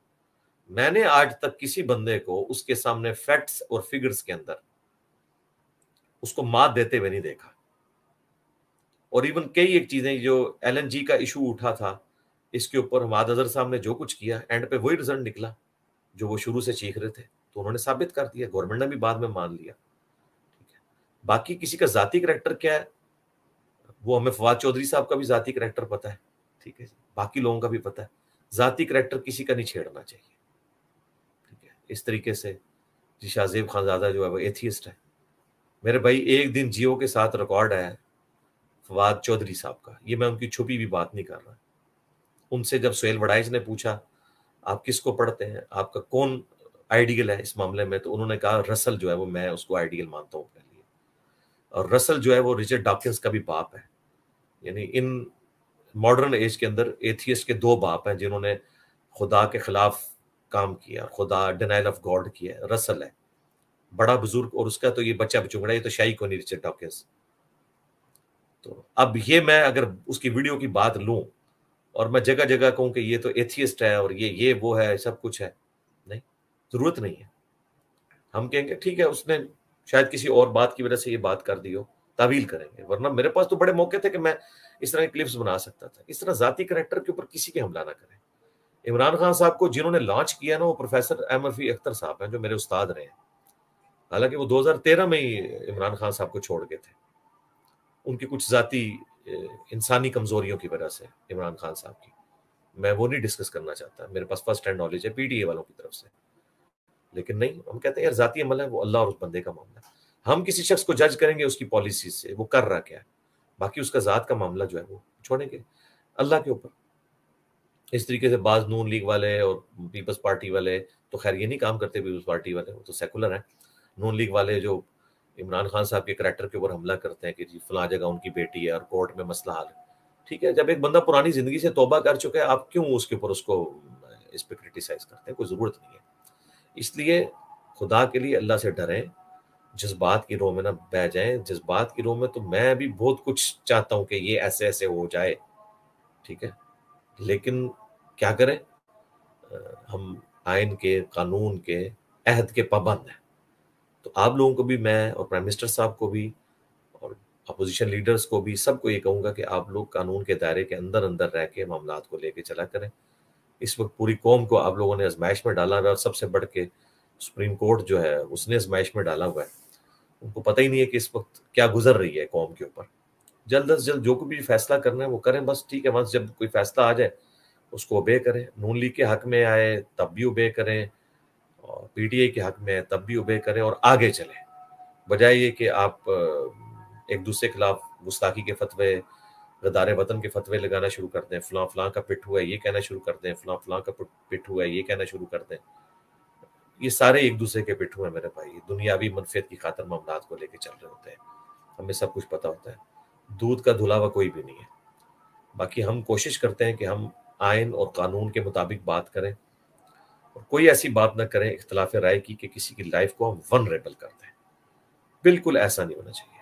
میں نے آج تک کسی بندے کو اس کے سامنے فیکٹس اور فگرز کے اندر اس کو مات دیتے ہوئے نہیں دیکھا. اور ایون کئی ایک چیزیں جو ایل این جی کا ایشو اٹھا تھا، اس کے اوپر حماد اظہر صاحب نے جو کچھ کیا اینڈ پہ وہی رزلٹ نکلا جو وہ شروع سے چیخ رہے تھے، تو انہوں نے ثابت کر دیا، گورنمنٹ نے بھی بعد میں مان لیا. ٹھیک ہے، باقی کسی کا ذاتی کریکٹر کیا ہے وہ ہمیں فواد چودھری صاحب کا بھی ذاتی کریکٹر پتہ ہے. ٹھیک ہے، باقی لوگوں کا بھی پتہ ہے. ذاتی کریکٹر کسی کا نہیں چھیڑنا چاہیے. ٹھیک ہے، اس طریقے سے جی شاہ زیب خانزادہ جو ہے وہ ایتھیسٹ ہے. میرے بھائی ایک دن جیو کے ساتھ ریکارڈ ہے فواد چودھری صاحب کا، یہ میں ان کی چھپی بھی بات نہیں کر رہا. ان سے جب سہیل وڑائچ نے پوچھا آپ کس کو پڑھتے ہیں، آپ کا کون آئیڈیل ہے اس معاملے میں، تو انہوں نے کہا رسل جو ہے وہ میں اس کو آئیڈیل مانتا ہوں اپنے لیے. اور رسل جو ہے وہ رچرڈ ڈاکنز کا بھی باپ ہے. یعنی ان ماڈرن ایج کے اندر ایتھیسٹ کے 2 باپ ہیں جنہوں نے خدا کے خلاف کام کیا، خدا ڈینائل آف گاڈ کیا. رسل ہے بڑا بزرگ، اور اس کا تو یہ بچہ بچونگڑا، یہ تو شاہی کو نہیں، رچرڈ ڈاکنز. تو اب یہ میں اگر اس کی ویڈیو کی بات لوں اور میں جگہ جگہ کہوں کہ یہ تو ایتھیسٹ ہے اور یہ وہ ہے، سب کچھ ہے، نہیں، ضرورت نہیں ہے. ہم کہیں گے ٹھیک ہے اس نے شاید کسی اور بات کی وجہ سے یہ بات کر دی ہو، تعویل کریں گے، ورنہ میرے پاس تو بڑے موقع تھے کہ میں اس طرح کے کلپس بنا سکتا تھا۔ اس طرح ذاتی کریکٹر کے اوپر کسی کے حملہ نہ کریں۔ عمران خان صاحب کو جنہوں نے لانچ کیا نا وہ پروفیسر احمد رفیع اختر صاحب ہیں جو میرے استاد رہے ہیں، حالانکہ وہ 2013 میں ہی عمران خان صاحب کو چھوڑ گئے تھے، ان کی کچھ ذاتی انسانی کمزوریوں کی وجہ سے عمران خان صاحب کی، میں وہ نہیں ڈسکس کرنا چاہتا، میرے پاس فرسٹ ہینڈ نالج ہے پی ٹی اے والوں کی طرف سے، لیکن نہیں، ہم کہتے ہیں یار ذاتی عمل ہے، وہ اللہ اور اس بندے کا معاملہ ہے، ہم کسی شخص کو جج کریں گے اس کی پالیسی سے، وہ کر رہا کیا ہے، باقی اس کا ذات کا معاملہ جو ہے وہ چھوڑیں گے اللہ کے اوپر۔ اس طریقے سے بعض نون لیگ والے اور پیپلز پارٹی والے تو خیر یہ نہیں کام کرتے، پیپلز پارٹی والے وہ تو سیکولر ہیں، نون لیگ والے جو عمران خان صاحب کے کریکٹر کے اوپر حملہ کرتے ہیں کہ جی فلاں جگہ ان کی بیٹی ہے اور کورٹ میں مسئلہ حل ہے، ٹھیک ہے، جب ایک بندہ پرانی زندگی سے توبہ کر چکا ہے آپ کیوں اس کے اوپر اس کو اس پہ کرٹیسائز کرتے ہیں، کوئی ضرورت نہیں ہے۔ اس لیے خدا کے لیے اللہ سے ڈریں، جذبات کی رو میں نہ بہ جائیں، جذبات کی رو میں تو میں بھی بہت کچھ چاہتا ہوں کہ یہ ایسے ایسے ہو جائے، ٹھیک ہے، لیکن کیا کریں، ہم آئین کے، قانون کے، عہد کے پابند ہیں۔ تو آپ لوگوں کو بھی میں اور پرائم منسٹر صاحب کو بھی اور اپوزیشن لیڈرز کو بھی سب کو یہ کہوں گا کہ آپ لوگ قانون کے دائرے کے اندر اندر رہ کے معاملات کو لے کے چلا کریں۔ اس وقت پوری قوم کو آپ لوگوں نے آزمائش میں ڈالا ہوا ہے، اور سب سے بڑھ کے سپریم کورٹ جو ہے اس نے آزمائش میں ڈالا ہوا ہے، ان کو پتہ ہی نہیں ہے کہ اس وقت کیا گزر رہی ہے قوم کے اوپر۔ جلد از جلد جو کوئی بھی فیصلہ کرنا ہے وہ کریں، بس ٹھیک ہے، بس جب کوئی فیصلہ آ جائے اس کو اوبے کریں، نون لیگ کے حق میں آئے تب بھی اوبے کریں، اور پی ٹی آئی کے حق میں آئے تب بھی اوبے کریں، اور آگے چلیں، بجائے یہ کہ آپ ایک دوسرے کے خلاف گستاخی کے فتوے، غدار وطن کے فتوے لگانا شروع کر دیں، فلاں فلاں کا پٹ ہوا ہے یہ کہنا شروع کر دیں، فلاں فلاں کا پٹ ہوا ہے یہ کہنا شروع کر دیں۔ یہ سارے ایک دوسرے کے پٹ ہوئے ہیں میرے بھائی، دنیاوی منفعت کی خاطر معاملات کو لے کے چل رہے ہوتے ہیں، ہمیں سب کچھ پتہ ہوتا ہے، دودھ کا دھلا ہوا کوئی بھی نہیں ہے۔ باقی ہم کوشش کرتے ہیں کہ ہم آئین اور قانون کے مطابق بات کریں، اور کوئی ایسی بات نہ کریں اختلاف رائے کی کہ کسی کی لائف کو ہم ونریبل کر دیں، بالکل ایسا نہیں ہونا چاہیے۔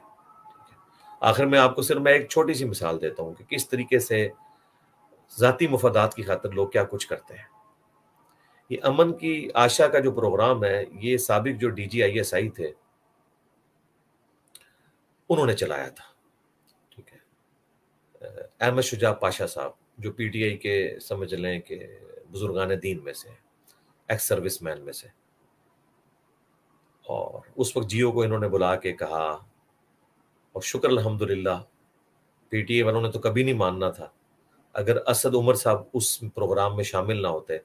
آخر میں آپ کو صرف میں ایک چھوٹی سی مثال دیتا ہوں کہ کس طریقے سے ذاتی مفادات کی خاطر لوگ کیا کچھ کرتے ہیں۔ یہ امن کی آشا کا جو پروگرام ہے، یہ سابق جو D G I S I تھے انہوں نے چلایا تھا، ٹھیک ہے، احمد شجاع پاشا صاحب جو پی ٹی آئی کے سمجھ لیں کہ بزرگان دین میں سے ایکس سروس مین میں سے، اور اس وقت جیو کو انہوں نے بلا کے کہا، اور شکر الحمدللہ پی ٹی اے والوں نے تو کبھی نہیں ماننا تھا، اگر اسد عمر صاحب اس پروگرام میں شامل نہ ہوتے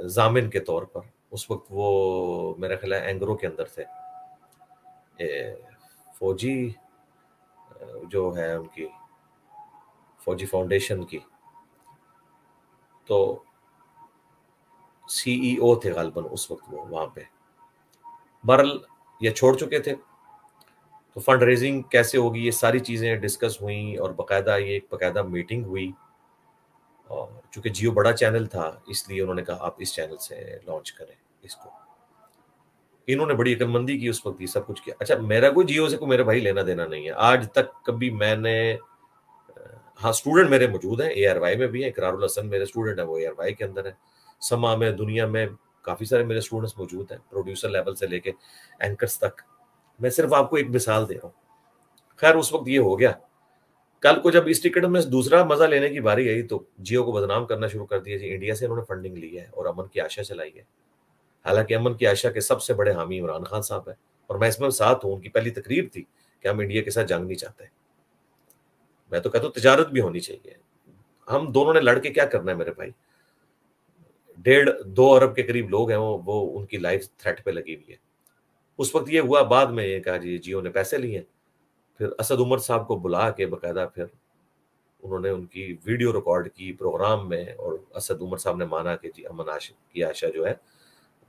ضامن کے طور پر، اس وقت وہ میرا خیال ہے اینگرو کے اندر تھے، فوجی جو ہے ان کی فوجی فاؤنڈیشن کی، تو سی ای او تھے غالباً اس وقت وہ وہاں پہ، بہرحال یہ چھوڑ چکے تھے، تو فنڈ ریزنگ کیسے ہوگی یہ ساری چیزیں ڈسکس ہوئیں، اور باقاعدہ یہ ایک باقاعدہ میٹنگ ہوئی، اور چونکہ جیو بڑا چینل تھا اس لیے انہوں نے کہا آپ اس چینل سے لانچ کریں اس کو، انہوں نے بڑی عقل مندی کی اس وقت، یہ سب کچھ کیا۔ اچھا میرا کوئی جیو سے کوئی میرے بھائی لینا دینا نہیں ہے آج تک، کبھی میں نے، ہاں اسٹوڈنٹ میرے موجود ہیں، اے آر وائی میں بھی ہیں، اقرار الحسن میرے اسٹوڈنٹ ہیں وہ اے آر وائی کے اندر ہے، سما میں، دنیا میں کافی سارے میرے اسٹوڈنٹس موجود ہیں، پروڈیوسر لیول سے لے کے اینکرز تک، میں صرف آپ کو ایک مثال دے رہا ہوں۔ خیر اس وقت یہ ہو گیا، کل کو جب اس ٹکٹ میں دوسرا مزہ لینے کی باری آئی تو جیو کو بدنام کرنا شروع کر دیا، جی انڈیا سے انہوں نے فنڈنگ لی ہے اور امن کی آشا چلائی ہے، حالانکہ امن کی آشا کے سب سے بڑے حامی عمران خان صاحب ہیں، اور میں اس میں ساتھ ہوں، ان کی پہلی تقریر تھی کہ ہم انڈیا کے ساتھ جنگ نہیں چاہتے، میں تو کہتا ہوں تجارت بھی ہونی چاہیے، ہم دونوں نے لڑ کے کیا کرنا ہے میرے بھائی، 1.5-2 ارب کے قریب لوگ ہیں، وہ ان کی لائف تھریٹ پہ لگی ہوئی ہے۔ اس وقت یہ ہوا، بعد میں یہ کہا جی جیو نے پیسے لیے، پھر اسد عمر صاحب کو بلا کے باقاعدہ پھر انہوں نے ان کی ویڈیو ریکارڈ کی پروگرام میں، اور اسد عمر صاحب نے مانا کہ جی امن کی آشا جو ہے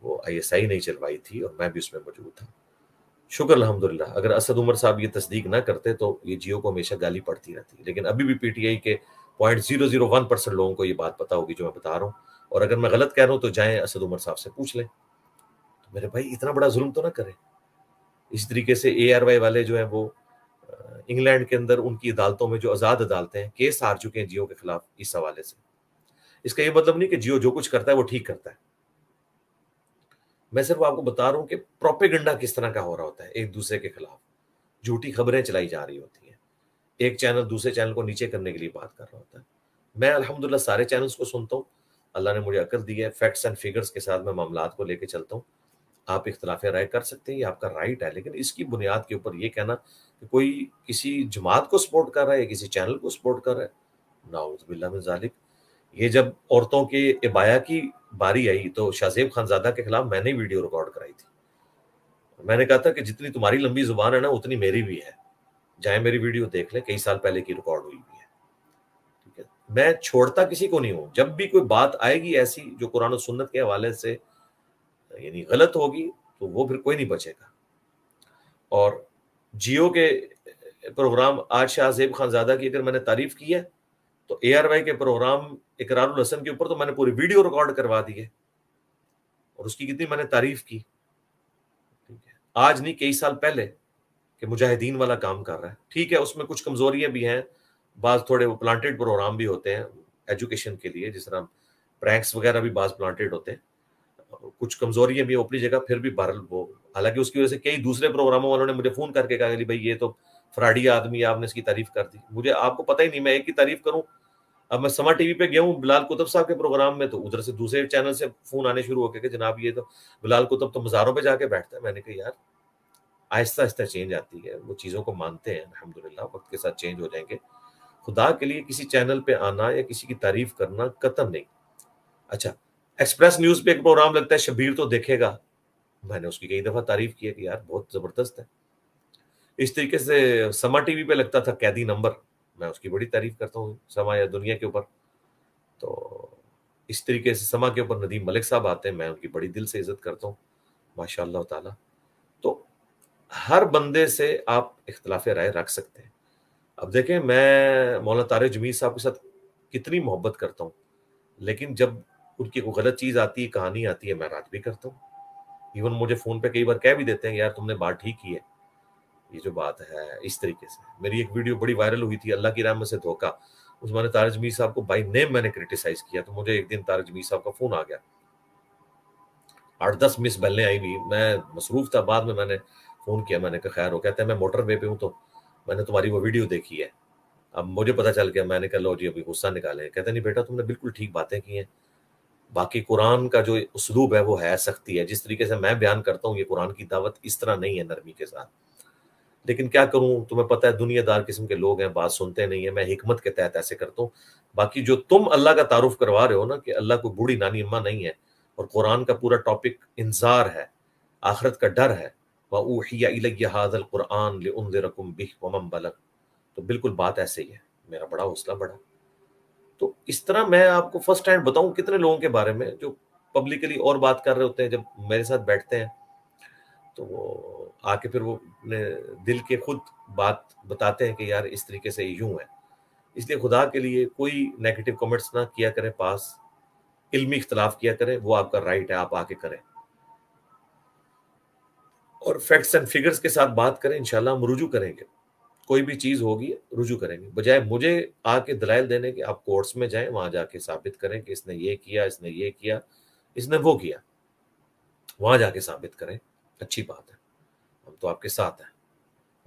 وہ آئی ایس آئی نہیں چلوائی تھی، اور میں بھی اس میں موجود تھا۔ شکر الحمدللہ، اگر اسد عمر صاحب یہ تصدیق نہ کرتے تو یہ جیو کو ہمیشہ گالی پڑتی رہتی، لیکن ابھی بھی پی ٹی آئی کے 0.001% لوگوں کو یہ بات پتا ہوگی جو میں بتا رہا ہوں، اور اگر میں غلط کہہ رہا ہوں تو جائیں اسد عمر صاحب سے پوچھ لیں، تو میرے بھائی اتنا بڑا ظلم تو نہ کریں۔ اسی طریقے سے اے آر وائی والے جو ہیں وہ انگلینڈ کے اندر ان کی عدالتوں میں جو آزاد عدالتیں ہیں کیس ہار چکے ہیں جیو کے خلاف اس حوالے سے۔ اس کا یہ مطلب نہیں کہ جیو جو کچھ کرتا ہے وہ ٹھیک کرتا ہے، میں صرف آپ کو بتا رہا ہوں کہ پروپیگنڈا کس طرح کا ہو رہا ہوتا ہے، ایک دوسرے کے خلاف جھوٹی خبریں چلائی جا رہی ہوتی ہیں، ایک چینل دوسرے چینل کو نیچے کرنے کے لیے بات کر رہا ہوتا ہے۔ میں الحمدللہ سارے چینلز کو سنتا ہوں، اللہ نے مجھے عقل دی ہے، فیکٹس اینڈ فگرز کے ساتھ میں معاملات کو لے کے چلتا ہوں۔ آپ اختلاف رائے کر سکتے ہیں، یہ آپ کا رائٹ ہے، لیکن اس کی بنیاد کے اوپر یہ کہنا کہ کوئی کسی جماعت کو سپورٹ کر رہا ہے یا کسی چینل کو سپورٹ کر رہا ہے، نعوذ باللہ من ذالک۔ یہ جب عورتوں کے ابایا کی باری آئی تو شاہ زیب خانزادہ کے خلاف میں نے ویڈیو ریکارڈ کرائی تھی، میں نے کہا تھا کہ جتنی تمہاری لمبی زبان ہے نا اتنی میری بھی ہے، جائیں میری ویڈیو دیکھ لیں، کئی سال پہلے کی ریکارڈ ہوئی بھی ہے، ٹھیک ہے۔ میں چھوڑتا کسی کو نہیں ہوں، جب بھی کوئی بات آئے گی ایسی جو قرآن و سنت کے حوالے سے یعنی غلط ہوگی تو وہ پھر کوئی نہیں بچے گا۔ اور جیو کے پروگرام آج شاہ زیب خانزادہ کی اگر میں نے تعریف کی ہے تو اے آر وائی کے پروگرام اقرار الحسن کے اوپر تو میں نے پوری ویڈیو ریکارڈ کروا دی ہے اور اس کی کتنی میں نے تعریف کی، ٹھیک ہے، آج نہیں کئی سال پہلے، کہ مجاہدین والا کام کر رہا ہے، ٹھیک ہے، اس میں کچھ کمزوریاں بھی ہیں، بعض تھوڑے وہ پلانٹیڈ پروگرام بھی ہوتے ہیں ایجوکیشن کے لیے، جس طرح پرینکس وغیرہ بھی بعض پلانٹیڈ ہوتے ہیں، کچھ کمزوریاں بھی اپنی جگہ، پھر بھی بہرحال وہ، حالانکہ اس کی وجہ سے کئی دوسرے پروگراموں والوں نے مجھے فون کر کے کہا کہ بھائی یہ تو فراڈی آدمی، آپ نے اس کی تعریف کر دی، مجھے آپ کو پتہ ہی نہیں میں ایک کی تعریف کروں۔ اب میں سما ٹی وی پہ گیا ہوں بلال کتب صاحب کے پروگرام میں، تو ادھر سے دوسرے چینل سے فون آنے شروع ہو گئے کہ جناب یہ تو بلال کتب تو مزاروں پہ جا کے بیٹھتا ہے۔ میں نے کہا یار آہستہ آہستہ چینج آتی ہے، وہ چیزوں کو مانتے ہیں، الحمدللہ وقت کے ساتھ چینج ہو جائیں گے۔ خدا کے لیے کسی چینل پہ آنا یا کسی کی تعریف کرنا قطعاً نہیں۔ اچھا، ایکسپریس نیوز پہ ایک پروگرام لگتا ہے شبیر تو دیکھے گا، میں نے اس کی کئی دفعہ تعریف کی ہے کہ یار بہت زبردست ہے۔ اس طریقے سے سما ٹی وی پہ لگتا تھا قیدی نمبر، میں اس کی بڑی تعریف کرتا ہوں، سما یا دنیا کے اوپر۔ تو اس طریقے سے سما کے اوپر ندیم ملک صاحب آتے ہیں، میں ان کی بڑی دل سے عزت کرتا ہوں ماشاء اللہ تعالیٰ۔ تو ہر بندے سے آپ اختلاف رائے رکھ سکتے ہیں۔ اب دیکھیں میں مولانا طارق جمیل صاحب کے ساتھ کتنی محبت کرتا ہوں، لیکن جب ان کی کوئی غلط چیز آتی ہے، کہانی آتی ہے، میں رات بھی کرتا ہوں۔ ایون مجھے فون پہ کئی بار کہہ بھی دیتے ہیں یار تم نے بات ٹھیک کی ہے، یہ جو بات ہے اس طریقے سے۔ میری ایک ویڈیو بڑی وائرل ہوئی تھی، اللہ کی رحمت سے دھوکہ، اس میں نے طارق جمیل صاحب کو بائی نیم میں نے کرٹیسائز کیا، تو مجھے ایک دن طارق جمیل صاحب کا فون آ گیا، 8-10 مس بیلیں آئی ہوئی، میں مصروف تھا، بعد میں نے فون کیا، میں نے کہا خیر ہو، کہتے ہیں میں موٹر وے پہ ہوں تو میں نے تمہاری وہ ویڈیو دیکھی ہے، اب مجھے پتہ چل گیا، میں نے کہا لو جی ابھی غصہ نکالیں، کہتے نہیں بیٹا تم نے بالکل ٹھیک باتیں کی ہیں، باقی قرآن کا جو اسلوب ہے وہ ہے سختی ہے، جس طریقے سے میں بیان کرتا ہوں یہ قرآن کی دعوت اس طرح نہیں ہے نرمی کے ساتھ، لیکن کیا کروں، تمہیں پتہ ہے دنیا دار قسم کے لوگ ہیں، بات سنتے نہیں ہیں، میں حکمت کے تحت ایسے کرتا ہوں۔ باقی جو تم اللہ کا تعارف کروا رہے ہو نا کہ اللہ کوئی بوڑھی نانی اماں نہیں ہے، اور قرآن کا پورا ٹاپک انذار ہے، آخرت کا ڈر ہے، وَأُوحِيَ إِلَيَّ هَذَا الْقُرْآنُ لِأُنذِرَكُم بِهِ وَمَن بَلَغَ، تو بالکل بات ایسے ہی ہے، میرا بڑا حوصلہ بڑھا۔ تو اس طرح میں آپ کو فرسٹ ہینڈ بتاؤں کتنے لوگوں کے بارے میں جو پبلکلی اور بات کر رہے ہوتے ہیں، جب میرے ساتھ بیٹھتے ہیں تو وہ آ کے پھر وہ اپنے دل کے خود بات بتاتے ہیں کہ یار اس طریقے سے یوں ہے۔ اس لیے خدا کے لیے کوئی نیگیٹو کمنٹس نہ کیا کریں پاس، علمی اختلاف کیا کریں، وہ آپ کا رائٹ ہے، آپ آ کے کریں، اور فیکٹس اینڈ فگرز کے ساتھ بات کریں، انشاءاللہ ہم رجوع کریں گے، کوئی بھی چیز ہوگی رجوع کریں گے، بجائے مجھے آ کے دلائل دینے کے آپ کورٹس میں جائیں، وہاں جا کے ثابت کریں کہ اس نے یہ کیا، اس نے یہ کیا، اس نے وہ کیا، وہاں جا کے ثابت کریں، اچھی بات ہے، ہم تو آپ کے ساتھ ہیں،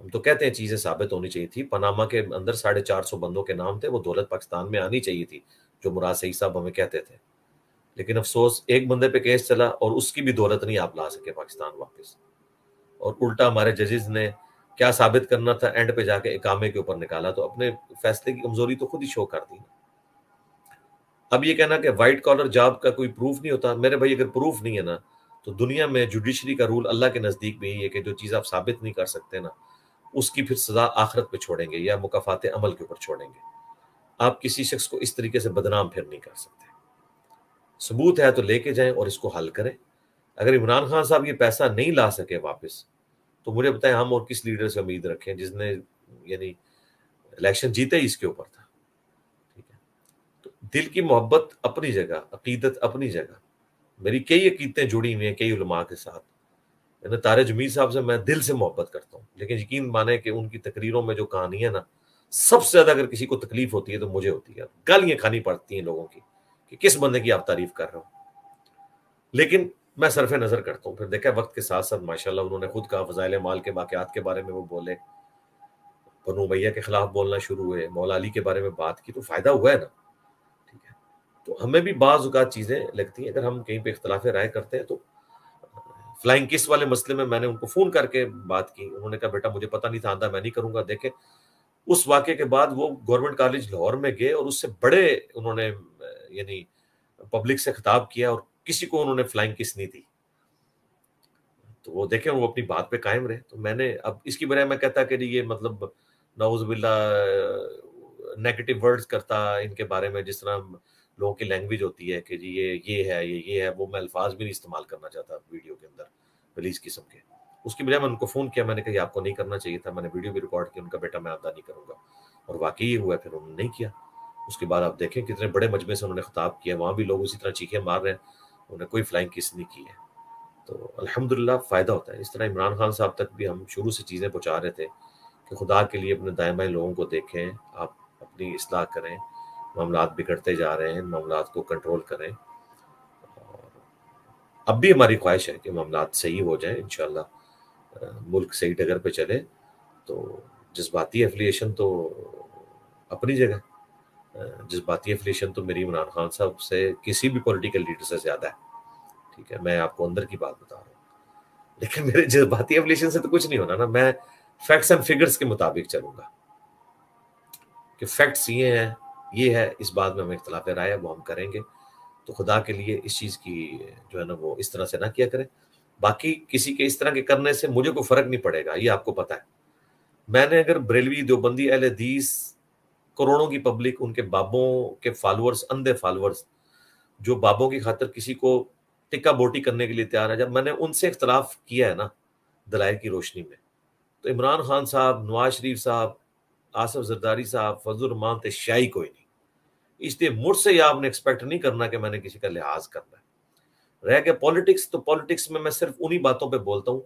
ہم تو کہتے ہیں چیزیں ثابت ہونی چاہیے تھی، پاناما کے اندر 450 بندوں کے نام تھے، وہ دولت پاکستان میں آنی چاہیے تھی، جو مراد سعید صاحب ہمیں کہتے تھے، لیکن افسوس ایک بندے پہ کیس چلا اور اس کی بھی دولت نہیں آپ لا سکے پاکستان واپس، اور الٹا ہمارے ججز نے کیا ثابت کرنا تھا، اینڈ پہ جا کے اقامے کے اوپر نکالا، تو اپنے فیصلے کی کمزوری تو خود ہی شو کر دی۔ اب یہ کہنا کہ وائٹ کالر جاب کا کوئی پروف نہیں ہوتا، میرے بھائی اگر پروف نہیں ہے نا تو دنیا میں جوڈیشری کا رول اللہ کے نزدیک بھی یہی ہے کہ جو چیز آپ ثابت نہیں کر سکتے نا اس کی پھر سزا آخرت پہ چھوڑیں گے یا مکافات عمل کے اوپر چھوڑیں گے، آپ کسی شخص کو اس طریقے سے بدنام پھر نہیں کر سکتے، ثبوت ہے تو لے کے جائیں اور اس کو حل کریں۔ اگر عمران خان صاحب یہ پیسہ نہیں لا سکے واپس تو مجھے بتائیں ہم اور کس لیڈر سے امید رکھیں جس نے یعنی الیکشن جیتے ہی اس کے اوپر تھا، ٹھیک ہے۔ تو دل کی محبت اپنی جگہ، عقیدت اپنی جگہ، میری کئی عقیدتیں جڑی ہوئی ہیں کئی علماء کے ساتھ، یعنی طارق جمیل صاحب سے میں دل سے محبت کرتا ہوں، لیکن یقین مانیں کہ ان کی تقریروں میں جو کہانی ہے نا، سب سے زیادہ اگر کسی کو تکلیف ہوتی ہے تو مجھے ہوتی ہے، گالیاں کھانی پڑتی ہیں لوگوں کی کہ کس بندے کی آپ تعریف کر رہے ہو، لیکن میں صرف نظر کرتا ہوں. پھر دیکھا وقت کے ساتھ ساتھ ماشاءاللہ انہوں نے خود کہا فضائل مال کے واقعات کے بارے میں وہ بولے, بنو امیہ کے خلاف بولنا شروع ہوئے, مولا علی کے بارے میں بات کی, تو فائدہ ہوا ہے نا. ٹھیک ہے, تو ہمیں بھی بعض اوقات چیزیں لگتی ہیں, اگر ہم کہیں پہ اختلاف رائے کرتے ہیں تو فلائنگ کس والے مسئلے میں نے ان کو فون کر کے بات کی, انہوں نے کہا بیٹا مجھے پتہ نہیں تھا, آندہ میں نہیں کروں گا. دیکھیں اس واقعے کے بعد وہ گورنمنٹ کالج لاہور میں گئے اور اس سے بڑے انہوں نے یعنی پبلک سے خطاب کیا اور کسی کو انہوں نے فلائنگ کس نہیں دی. تو وہ دیکھیں وہ اپنی بات پہ قائم رہے. تو میں نے اب اس کی بجائے میں کہتا کہ یہ مطلب نعوذ باللہ نیگیٹو ورڈز کرتا ان کے بارے میں, جس طرح لوگوں کی لینگویج ہوتی ہے کہ جی یہ ہے یہ ہے, وہ میں الفاظ بھی نہیں استعمال کرنا چاہتا ویڈیو کے اندر پلیز قسم کے. اس کی بجائے میں ان کو فون کیا, میں نے کہا یہ آپ کو نہیں کرنا چاہیے تھا, میں نے ویڈیو بھی ریکارڈ کی, ان کا بیٹا میں آدھا نہیں کروں گا, اور واقعی یہ ہوا, پھر انہوں نے نہیں کیا. اس کے بعد آپ دیکھیں کتنے بڑے مجمع سے انہوں نے خطاب کیا, وہاں بھی لوگ اسی طرح چیخیں مار رہے ہیں, انہوں نے کوئی فلائنگ کس نہیں کی ہے. تو الحمدللہ فائدہ ہوتا ہے. اس طرح عمران خان صاحب تک بھی ہم شروع سے چیزیں پہنچا رہے تھے کہ خدا کے لیے اپنے دائیں بائیں لوگوں کو دیکھیں, آپ اپنی اصلاح کریں, معاملات بگڑتے جا رہے ہیں, معاملات کو کنٹرول کریں. اور اب بھی ہماری خواہش ہے کہ معاملات صحیح ہو جائیں انشاءاللہ, ملک صحیح ڈگر پہ چلے. تو جذباتی افلیشن تو اپنی جگہ, جذباتی افلیشن تو میری عمران خان صاحب سے کسی بھی پولیٹیکل لیڈر سے زیادہ ہے. ٹھیک ہے, میں آپ کو اندر کی بات بتا رہا ہوں, لیکن میرے جذباتی افلیشن سے تو کچھ نہیں ہونا نا. میں فیکٹس اینڈ فگرز کے مطابق چلوں گا کہ فیکٹس یہ ہیں, یہ ہے, اس بات میں ہمیں اختلاف رائے ہے, وہ ہم کریں گے. تو خدا کے لیے اس چیز کی جو ہے نا وہ اس طرح سے نہ کیا کریں. باقی کسی کے اس طرح کے کرنے سے مجھے کوئی فرق نہیں پڑے گا, یہ آپ کو پتہ ہے. میں نے اگر بریلوی دیوبندی اہل حدیث کروڑوں کی پبلک, ان کے بابوں کے فالورز, اندھے فالورز, جو بابوں کی خاطر کسی کو ٹکا بوٹی کرنے کے لیے تیار ہے, جب میں نے ان سے اختلاف کیا ہے نا دلائل کی روشنی میں, تو عمران خان صاحب, نواز شریف صاحب, آصف زرداری صاحب, فضل الرحمان تشیائی کوئی نہیں. اس لیے مجھ سے یہ آپ نے ایکسپیکٹ نہیں کرنا کہ میں نے کسی کا لحاظ کرنا ہے. رہ گیا پالیٹکس, تو پالیٹکس میں صرف انہی باتوں پہ بولتا ہوں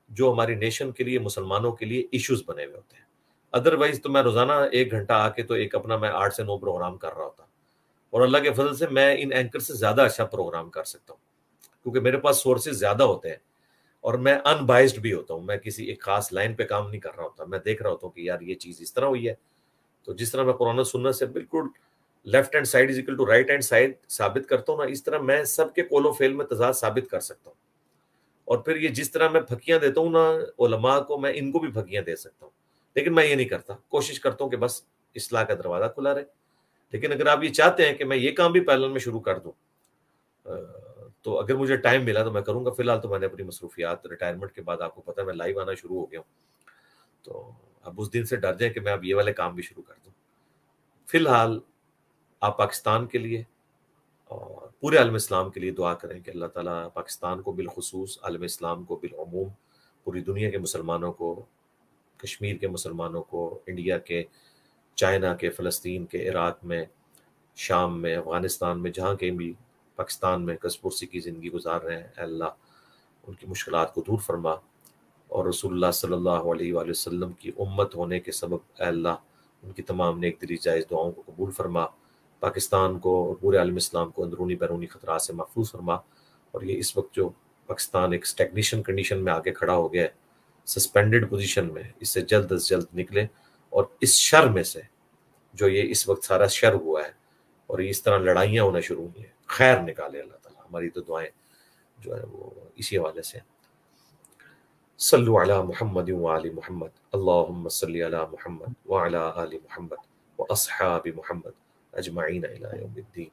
جو ہماری نیشن کے لیے, مسلمانوں کے لیے ایشوز بنے ہوئے ہوتے ہیں. ادروائز تو میں روزانہ 1 گھنٹہ آ کے تو ایک اپنا میں 8 سے 9 پروگرام کر رہا ہوتا, اور اللہ کے فضل سے میں ان اینکر سے زیادہ اچھا پروگرام کر سکتا ہوں, کیونکہ میرے پاس سورسز زیادہ ہوتے ہیں, اور میں ان بائزڈ بھی ہوتا ہوں. میں کسی ایک خاص لائن پہ کام نہیں کر رہا ہوتا, میں دیکھ رہا ہوتا ہوں کہ یار یہ چیز اس طرح ہوئی ہے. تو جس طرح میں قرآن و سنت سے بالکل left hand side is equal to right hand side ثابت کرتا ہوں نا, اس طرح میں سب کے قول و فعل میں تضاد ثابت کر سکتا ہوں. اور پھر یہ جس طرح میں پھکیاں دیتا ہوں نا علماء کو, میں ان کو بھی پھکیاں دے سکتا ہوں. لیکن میں یہ نہیں کرتا, کوشش کرتا ہوں کہ بس اصلاح کا دروازہ کھلا رہے. لیکن اگر آپ یہ چاہتے ہیں کہ میں یہ کام بھی پیرلل میں شروع کر دوں, تو اگر مجھے ٹائم ملا تو میں کروں گا. فی الحال تو میں نے اپنی مصروفیات, ریٹائرمنٹ کے بعد آپ کو پتہ ہے میں لائیو آنا شروع ہو گیا ہوں, تو اب اس دن سے ڈر جائیں کہ میں اب یہ والے کام بھی شروع کر دوں. فی الحال آپ پاکستان کے لیے اور پورے عالم اسلام کے لیے دعا کریں کہ اللہ تعالیٰ پاکستان کو بالخصوص, عالم اسلام کو بالعموم, پوری دنیا کے مسلمانوں کو, کشمیر کے مسلمانوں کو, انڈیا کے, چائنا کے, فلسطین کے, عراق میں, شام میں, افغانستان میں, جہاں کہیں بھی پاکستان میں کس پرسی کی زندگی گزار رہے ہیں, اے اللہ ان کی مشکلات کو دور فرما, اور رسول اللہ صلی اللہ علیہ وآلہ وسلم کی امت ہونے کے سبب اے اللہ ان کی تمام نیک دلی جائز دعاؤں کو قبول فرما. پاکستان کو اور پورے عالم اسلام کو اندرونی بیرونی خطرات سے محفوظ فرما. اور یہ اس وقت جو پاکستان ایک اسٹیگنیشن کنڈیشن میں آ کے کھڑا ہو گیا ہے, سسپینڈڈ پوزیشن میں, اس سے جلد از جلد نکلے, اور اس شر میں سے جو یہ اس وقت سارا شر ہوا ہے اور اس طرح لڑائیاں ہونا شروع ہوئی ہیں, خیر نکالے اللہ تعالیٰ. ہماری تو دعائیں جو ہے وہ اسی حوالے سے. صلو علی محمد وآل محمد, اللہم صلی علی محمد وعلی آل محمد واصحاب محمد اجمعین الی یوم الدین.